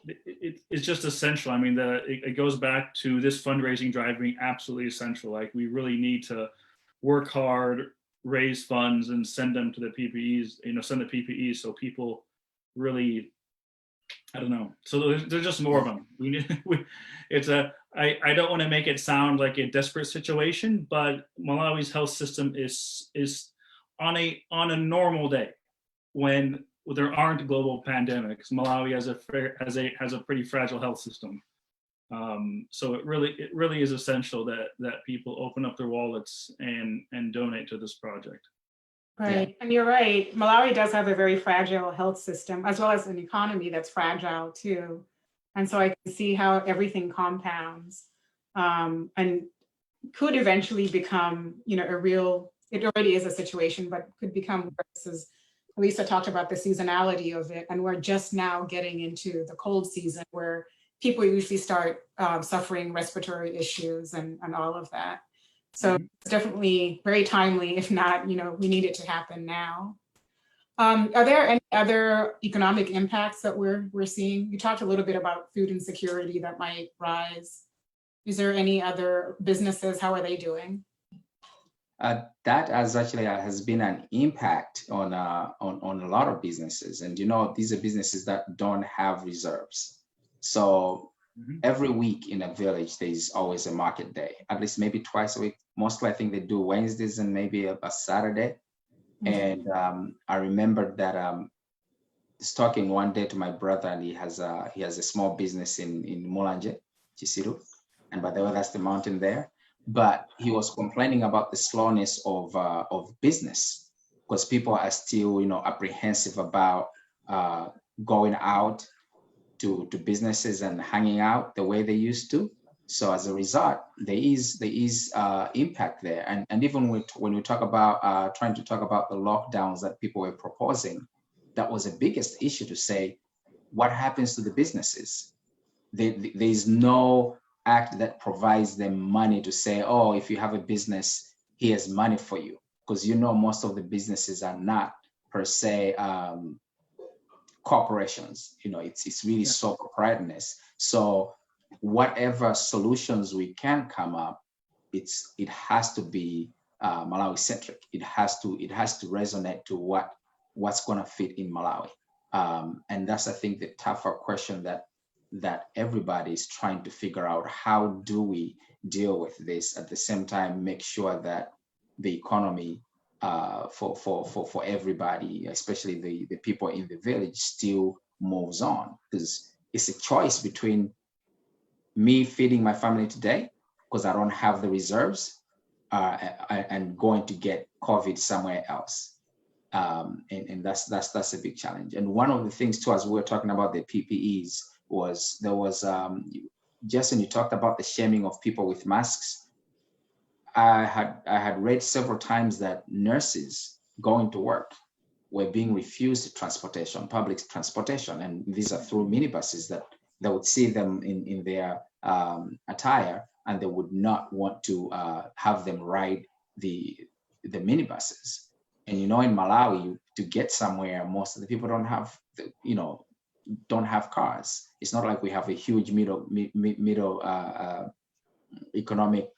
it's just essential. I mean, it goes back to this fundraising drive being absolutely essential. Like, we really need to work hard, raise funds, and send them to the PPEs, send the PPEs so people really, I don't know. So there's just more of them. I don't want to make it sound like a desperate situation, but Malawi's health system is on a normal day, when there aren't global pandemics, Malawi has a pretty fragile health system. So it really is essential that people open up their wallets and donate to this project. Right, yeah. And you're right. Malawi does have a very fragile health system, as well as an economy that's fragile too. And so I can see how everything compounds, and could eventually become, a real. It already is a situation, but could become worse. As Elisa talked about the seasonality of it, and we're just now getting into the cold season where people usually start suffering respiratory issues and all of that. So it's definitely very timely, if not, we need it to happen now. Are there any other economic impacts that we're seeing? You talked a little bit about food insecurity that might rise. Is there any other businesses? How are they doing? That has been an impact on a lot of businesses, and these are businesses that don't have reserves. So every week in a village, there's always a market day, at least maybe twice a week. Mostly, I think they do Wednesdays and maybe a Saturday. And I remember that I was talking one day to my brother, and he has a small business in Mulanje, Chisiru, and by the way, that's the mountain there. But he was complaining about the slowness of business, because people are still apprehensive about going out to businesses and hanging out the way they used to. So as a result, there is impact there. And even when we talk about trying to talk about the lockdowns that people were proposing, that was the biggest issue, to say, what happens to the businesses? There is no act that provides them money to say, oh, if you have a business, here's money for you. Because most of the businesses are not per se corporations. It's really sole proprietors. So whatever solutions we can come up, it has to be Malawi centric. It has to resonate to what's going to fit in Malawi. And that's, I think, the tougher question that everybody is trying to figure out. How do we deal with this, at the same time make sure that the economy for everybody, especially the people in the village, still moves on? Because it's a choice between me feeding my family today because I don't have the reserves, and going to get COVID somewhere else. And that's a big challenge. And one of the things too, as we were talking about the PPEs, was Justin, you talked about the shaming of people with masks. I had read several times that nurses going to work were being refused public transportation, and these are through minibuses that they would see them in their attire, and they would not want to have them ride the minibuses. And in Malawi, to get somewhere, most of the people don't have cars. It's not like we have a huge middle economic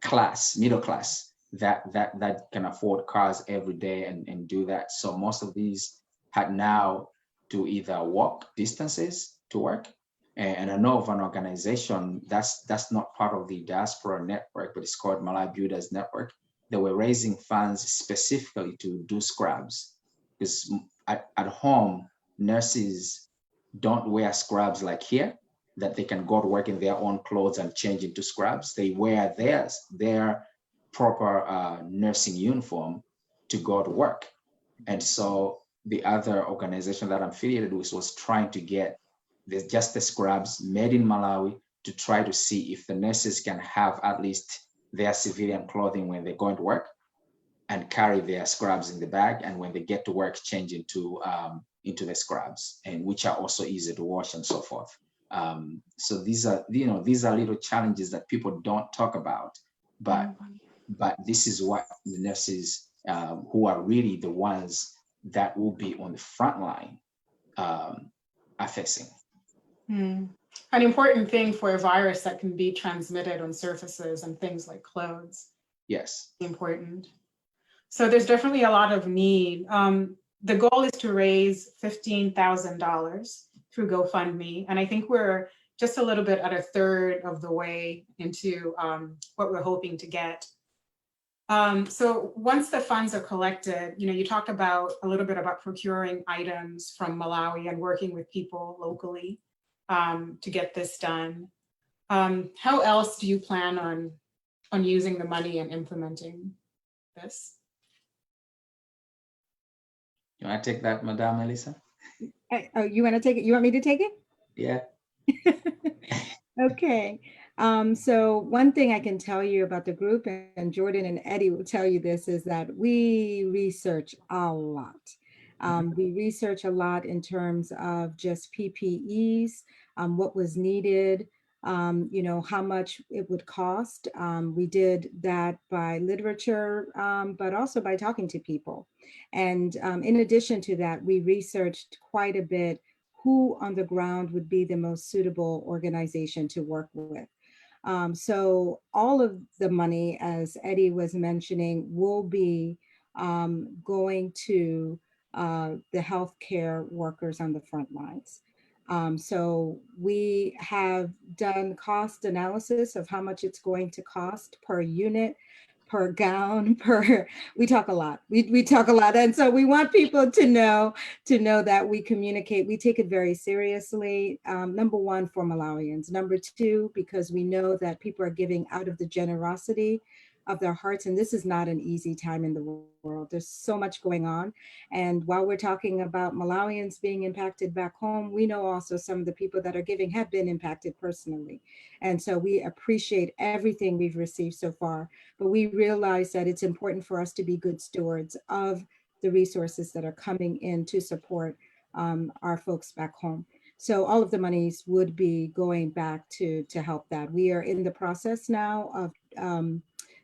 class, middle class, that can afford cars every day and do that. So most of these had now to either walk distances to work. And I know of an organization that's not part of the Diaspora Network, but it's called Malawi Builders Network. They were raising funds specifically to do scrubs, because at home, nurses don't wear scrubs like here, that they can go to work in their own clothes and change into scrubs. They wear their proper nursing uniform to go to work. And so the other organization that I'm affiliated with was trying to get just the scrubs made in Malawi to try to see if the nurses can have at least their civilian clothing when they're going to work and carry their scrubs in the bag. And when they get to work, change into the scrubs, and which are also easy to wash and so forth. So these are little challenges that people don't talk about, but this is what the nurses who are really the ones that will be on the front line are facing. An important thing for a virus that can be transmitted on surfaces and things like clothes. Yes. Important. So there's definitely a lot of need. The goal is to raise $15,000 through GoFundMe. And I think we're just a little bit at a third of the way into what we're hoping to get. So once the funds are collected, you talked about a little bit about procuring items from Malawi and working with people locally to get this done. How else do you plan on using the money and implementing this? You want to take that, Madame Elisa? Oh, you want to take it? You want me to take it? Yeah. Okay. So one thing I can tell you about the group, and Jordan and Eddie will tell you this, is that we research a lot. We research a lot in terms of just PPEs, what was needed, how much it would cost. We did that by literature, but also by talking to people. And in addition to that, we researched quite a bit who on the ground would be the most suitable organization to work with. So all of the money, as Eddie was mentioning, will be going to the healthcare workers on the front lines. So we have done cost analysis of how much it's going to cost per unit, per gown, we talk a lot. We talk a lot. And so we want people to know that we communicate, we take it very seriously. Number one, for Malawians. Number two, because we know that people are giving out of the generosity of their hearts. And this is not an easy time in the world. There's so much going on. And while we're talking about Malawians being impacted back home, we know also some of the people that are giving have been impacted personally. And so we appreciate everything we've received so far, but we realize that it's important for us to be good stewards of the resources that are coming in to support our folks back home. So all of the monies would be going back to help that. We are in the process now of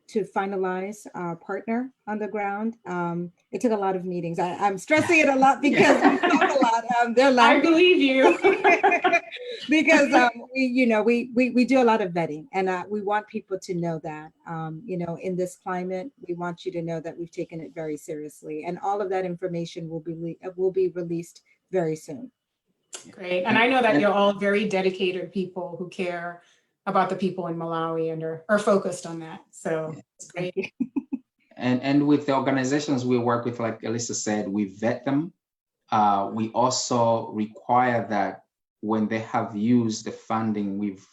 to finalize our partner on the ground. It took a lot of meetings. I'm stressing it a lot because we talk a lot. They're laughing. I believe you. Because we do a lot of vetting, and we want people to know that in this climate, we want you to know that we've taken it very seriously, and all of that information will be released very soon. Great, and I know that you're all very dedicated people who care about the people in Malawi and are focused on that. So it's great. And with the organizations we work with, like Elisa said, we vet them. We also require that when they have used the funding we've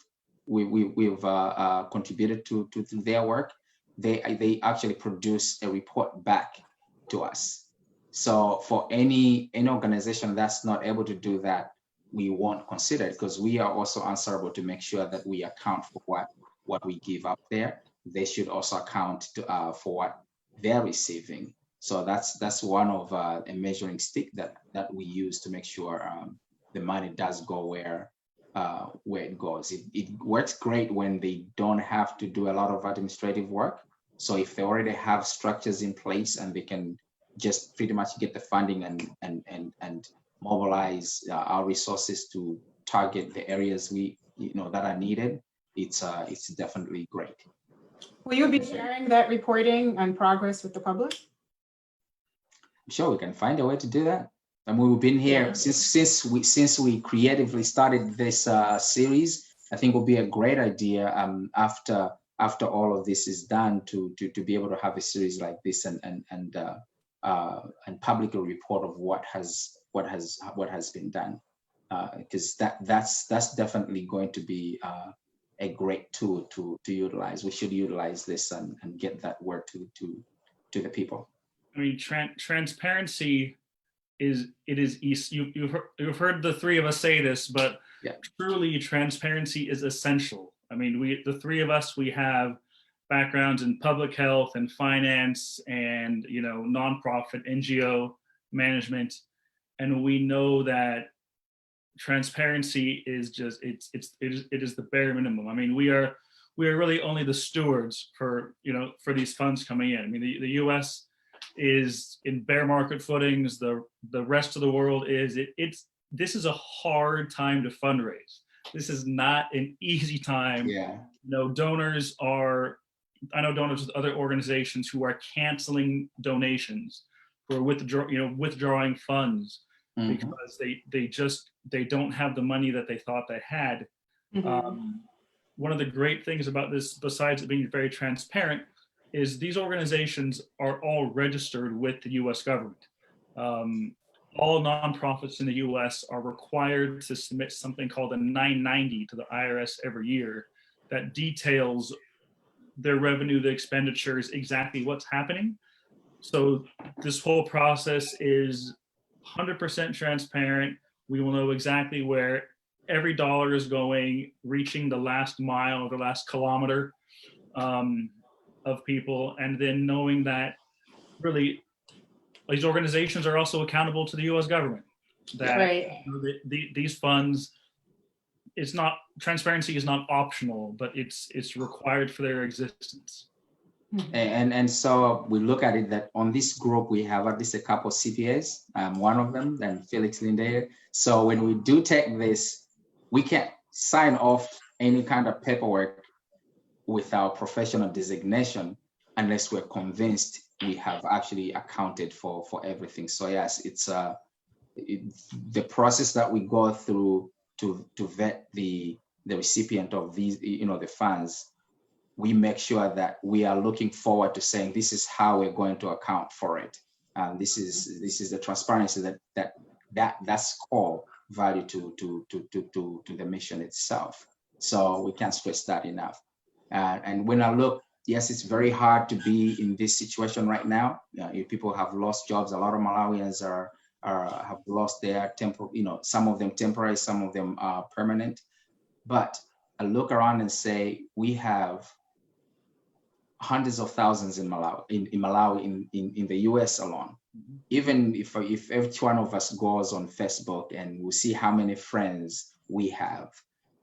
contributed to their work, they actually produce a report back to us. So for any organization that's not able to do that, we won't consider it, because we are also answerable to make sure that we account for what we give up there. They should also account for what they're receiving. So that's one of a measuring stick that we use to make sure the money does go where it goes. It works great when they don't have to do a lot of administrative work. So if they already have structures in place and they can just pretty much get the funding and mobilize our resources to target the areas that are needed, it's definitely great. Will you be sharing that reporting and progress with the public? I'm sure we can find a way to do that. And we've been here since we creatively started this series. I think it will be a great idea after all of this is done to be able to have a series like this and publicly report of what has been done, because that's definitely going to be a great tool to utilize. We should utilize this and get that word to the people. I mean, transparency you've heard the three of us say this, but yeah, truly transparency is essential. I mean, the three of us, we have backgrounds in public health and finance and, nonprofit NGO management, and we know that transparency is just it is the bare minimum. I mean, we are really only the stewards for these funds coming in. I mean, the U.S. is in bear market footings. The rest of the world is. This is a hard time to fundraise. This is not an easy time. Yeah. Donors are. I know donors with other organizations who are canceling donations, who are withdrawing funds because they don't have the money that they thought they had. One of the great things about this, besides it being very transparent, is these organizations are all registered with the U.S. government. All nonprofits in the U.S. are required to submit something called a 990 to the IRS every year that details their revenue, the expenditures, exactly what's happening. So this whole process is 100% transparent. We will know exactly where every dollar is going, reaching the last mile or the last kilometer of people, and then knowing that really these organizations are also accountable to the U.S. government. That these funds, transparency is not optional, but it's required for their existence. And so we look at it that on this group we have at least a couple of CPAs. One of them, then Felix Linde. So when we do take this, we can't sign off any kind of paperwork with our professional designation unless we're convinced we have actually accounted for everything. So yes, it's the process that we go through to vet the recipient of these, the funds. We make sure that we are looking forward to saying this is how we're going to account for it. This is the transparency that's core value to the mission itself. So we can't stress that enough. And when I look, yes, it's very hard to be in this situation right now. People have lost jobs. A lot of Malawians have lost their some of them temporary, some of them are permanent. But I look around and say we have hundreds of thousands in Malawi, in the US alone. Even if each one of us goes on Facebook and we see how many friends we have,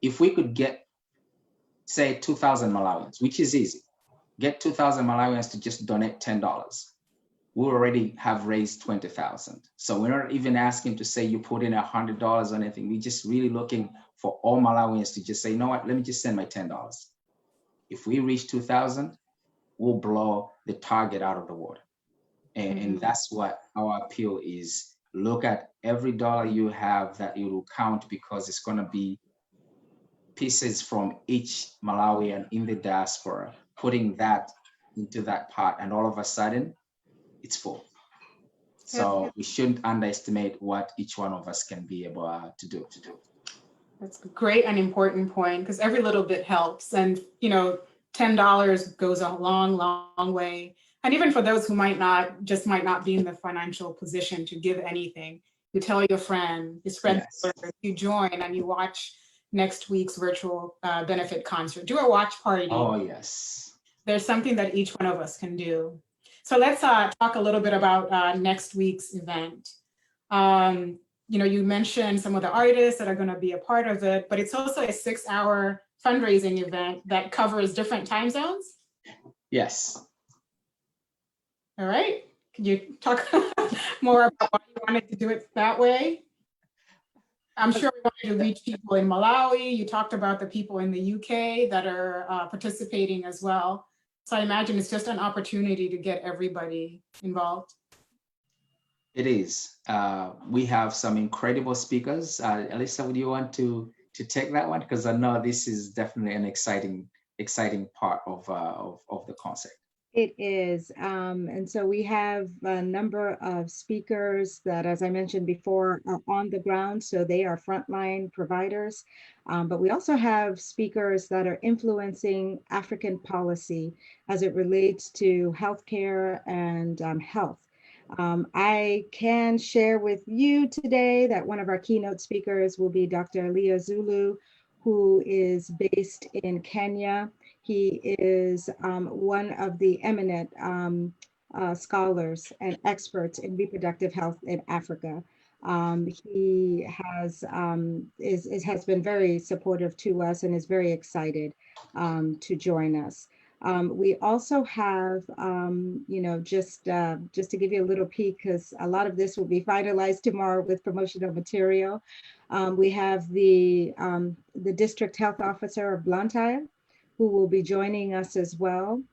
if we could get, say, 2,000 Malawians, which is easy, get 2,000 Malawians to just donate $10, we already have raised 20,000. So we're not even asking to say you put in $100 or anything. We're just really looking for all Malawians to just say, you know what, let me just send my $10. If we reach 2,000, we'll blow the target out of the water. And that's what our appeal is. Look at every dollar you have that it will count, because it's going to be pieces from each Malawian in the diaspora, putting that into that pot, and all of a sudden it's full. So we shouldn't underestimate what each one of us can be able to do. That's a great and important point, because every little bit helps. And, $10 goes a long, long way. And even for those who might not be in the financial position to give anything, you tell your friend, you spread the word, you join, and you watch next week's virtual benefit concert. Do a watch party. Oh, yes. There's something that each one of us can do. So let's talk a little bit about next week's event. You mentioned some of the artists that are going to be a part of it, but it's also a 6-hour fundraising event that covers different time zones. Yes. All right. Can you talk more about why you wanted to do it that way? I'm sure we wanted to reach people in Malawi. You talked about the people in the UK that are participating as well. So I imagine it's just an opportunity to get everybody involved. It is. We have some incredible speakers. Elisa, would you want to take that one? Because I know this is definitely an exciting part of the concept. It is. And so we have a number of speakers that, as I mentioned before, are on the ground. So they are frontline providers. But we also have speakers that are influencing African policy as it relates to healthcare and health. I can share with you today that one of our keynote speakers will be Dr. Leah Zulu, who is based in Kenya. He is one of the eminent scholars and experts in reproductive health in Africa. He has been very supportive to us and is very excited to join us. We also have, just to give you a little peek, because a lot of this will be finalized tomorrow with promotional material. We have the district health officer of Blantyre, who will be joining us as well,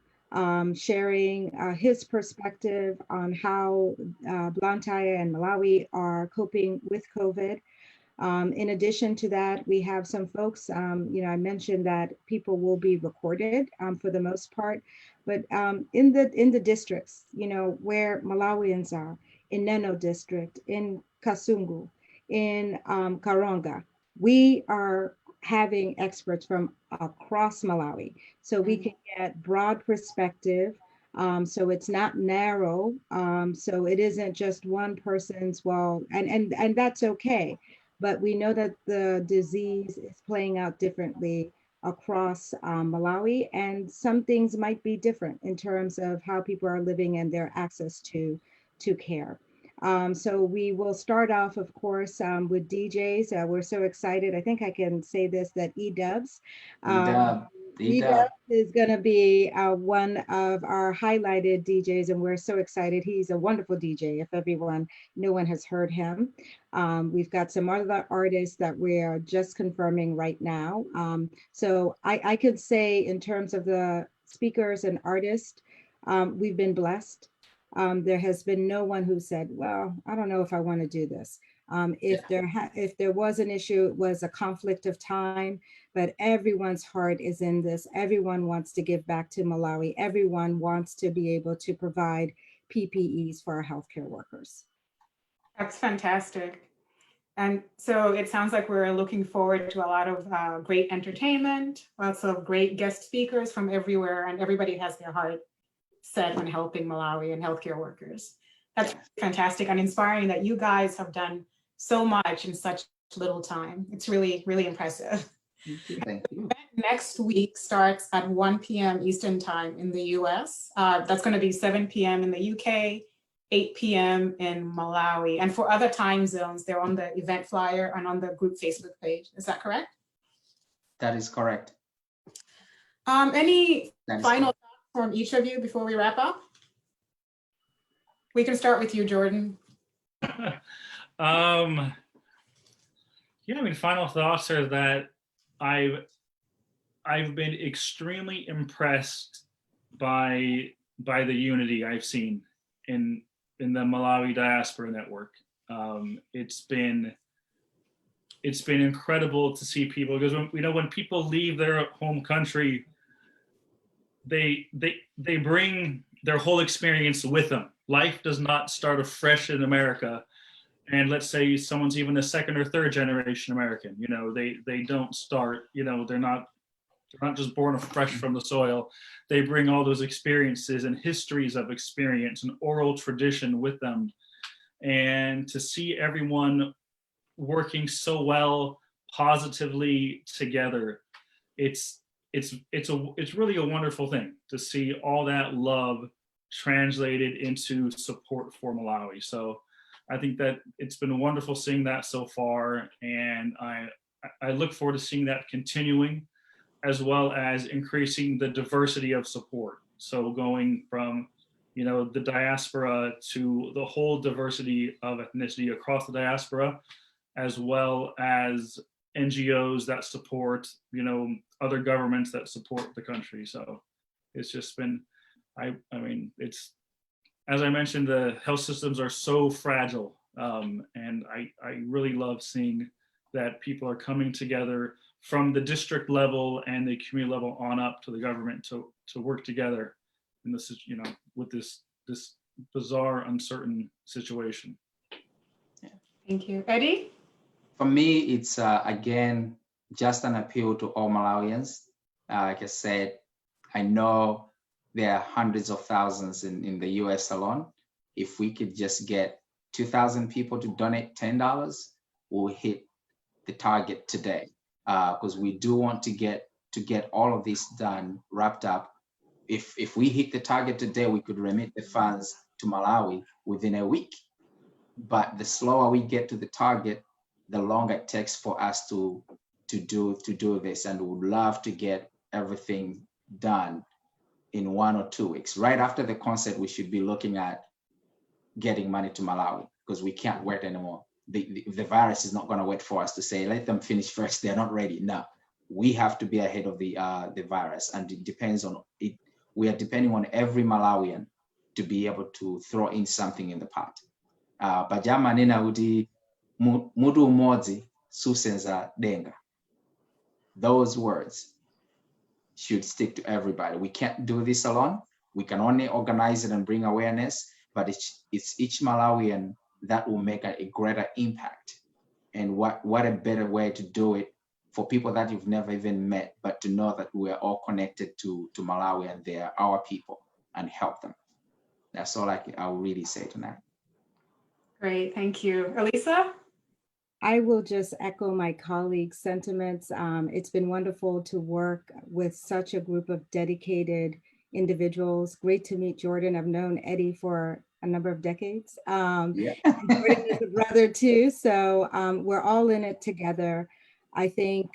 sharing his perspective on how Blantyre and Malawi are coping with COVID. In addition to that, we have some folks, I mentioned that people will be recorded for the most part, but in the districts, where Malawians are, in Neno district, in Kasungu, in Karonga, we are having experts from across Malawi. So we can get broad perspective. So it's not narrow. So it isn't just one person's, and that's okay. But we know that the disease is playing out differently across Malawi, and some things might be different in terms of how people are living and their access to care. So we will start off, of course, with DJs. We're so excited. I think I can say this, that E-Dubs. E-Dubs is going to be one of our highlighted DJs, and we're so excited. He's a wonderful DJ, if no one has heard him. We've got some other artists that we are just confirming right now. So I could say, in terms of the speakers and artists, we've been blessed. There has been no one who said, well, I don't know if I want to do this. If there was an issue, it was a conflict of time, but everyone's heart is in this. Everyone wants to give back to Malawi. Everyone wants to be able to provide PPEs for our healthcare workers. That's fantastic. And so it sounds like we're looking forward to a lot of great entertainment, lots of great guest speakers from everywhere, and everybody has their heart set on helping Malawi and healthcare workers. That's fantastic and inspiring that you guys have done so much in such little time. It's really, really impressive. Thank you. Next week starts at 1 p.m. Eastern time in the US. That's going to be 7 p.m. in the UK, 8 p.m. in Malawi. And for other time zones, they're on the event flyer and on the group Facebook page. Is that correct? That is correct. Any final thoughts from each of you before we wrap up? We can start with you, Jordan. Final thoughts are that I've been extremely impressed by the unity I've seen in the Malawi Diaspora Network. It's been incredible to see people, because when people leave their home country, they bring their whole experience with them. Life does not start afresh in America. And let's say someone's even a second or third generation American, they don't start, they're not just born afresh from the soil. They bring all those experiences and histories of experience and oral tradition with them. And to see everyone working so well, positively together, it's really a wonderful thing to see all that love translated into support for Malawi. So I think that it's been wonderful seeing that so far, and I look forward to seeing that continuing, as well as increasing the diversity of support. So going from, the diaspora to the whole diversity of ethnicity across the diaspora. as well as NGOs that support, other governments that support the country. So it's just been, I mean, it's, as I mentioned, the health systems are so fragile. And I really love seeing that people are coming together from the district level and the community level on up to the government to work together in this, with this bizarre, uncertain situation. Thank you. Eddie? For me, it's again, just an appeal to all Malawians. Like I said, I know there are hundreds of thousands in the US alone. If we could just get 2,000 people to donate $10, we'll hit the target today. Because we do want to get all of this done, wrapped up. If we hit the target today, we could remit the funds to Malawi within a week. But the slower we get to the target, the longer it takes for us to do this. And we would love to get everything done in 1 or 2 weeks. Right after the concert, we should be looking at getting money to Malawi, because we can't wait anymore. The virus is not going to wait for us to say, let them finish first, they're not ready. No, we have to be ahead of the virus, and it depends on it. We are depending on every Malawian to be able to throw in something in the pot. Pajama nena uti mudu umodzi susenza denga. Those words should stick to everybody. We can't do this alone. We can only organize it and bring awareness, but it's each Malawian that will make a greater impact. And what a better way to do it for people that you've never even met, but to know that we are all connected to Malawi and they are our people, and help them. That's all I'll really say tonight. Great, thank you. Elisa? I will just echo my colleagues' sentiments. It's been wonderful to work with such a group of dedicated individuals. Great to meet Jordan. I've known Eddie for a number of decades. Yeah. Jordan is a brother too. So we're all in it together. I think,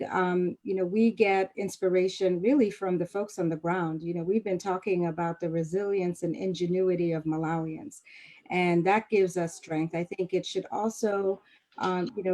we get inspiration really from the folks on the ground. We've been talking about the resilience and ingenuity of Malawians, and that gives us strength. I think it should also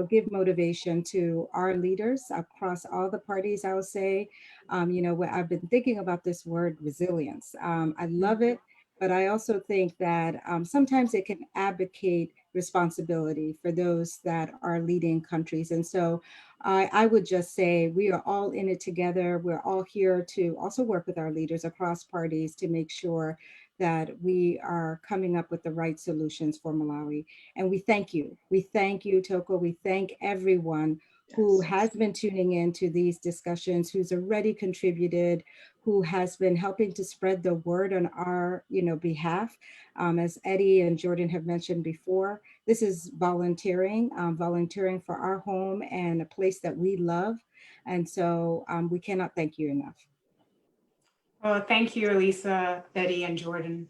give motivation to our leaders across all the parties, I would say. I've been thinking about this word resilience. I love it, but I also think that sometimes it can abdicate responsibility for those that are leading countries. And so I would just say we are all in it together. We're all here to also work with our leaders across parties to make sure that we are coming up with the right solutions for Malawi. And we thank you. We thank you, Thoko. We thank everyone who has been tuning in to these discussions, who's already contributed, who has been helping to spread the word on our behalf. As Eddie and Jordan have mentioned before, this is volunteering, volunteering for our home and a place that we love. And so we cannot thank you enough. Well, thank you, Elisa, Eddie, and Jordan.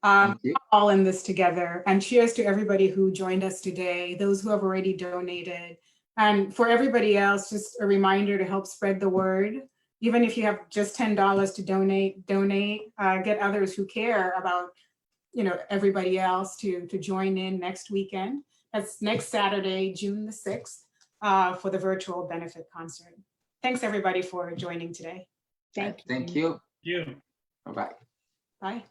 Thank you. All in this together. And cheers to everybody who joined us today, those who have already donated. And for everybody else, just a reminder to help spread the word. Even if you have just $10 to donate, get others who care about everybody else to join in next weekend. That's next Saturday, June the 6th, for the virtual benefit concert. Thanks everybody for joining today. Thank you. Thank you. You. Bye-bye. Bye.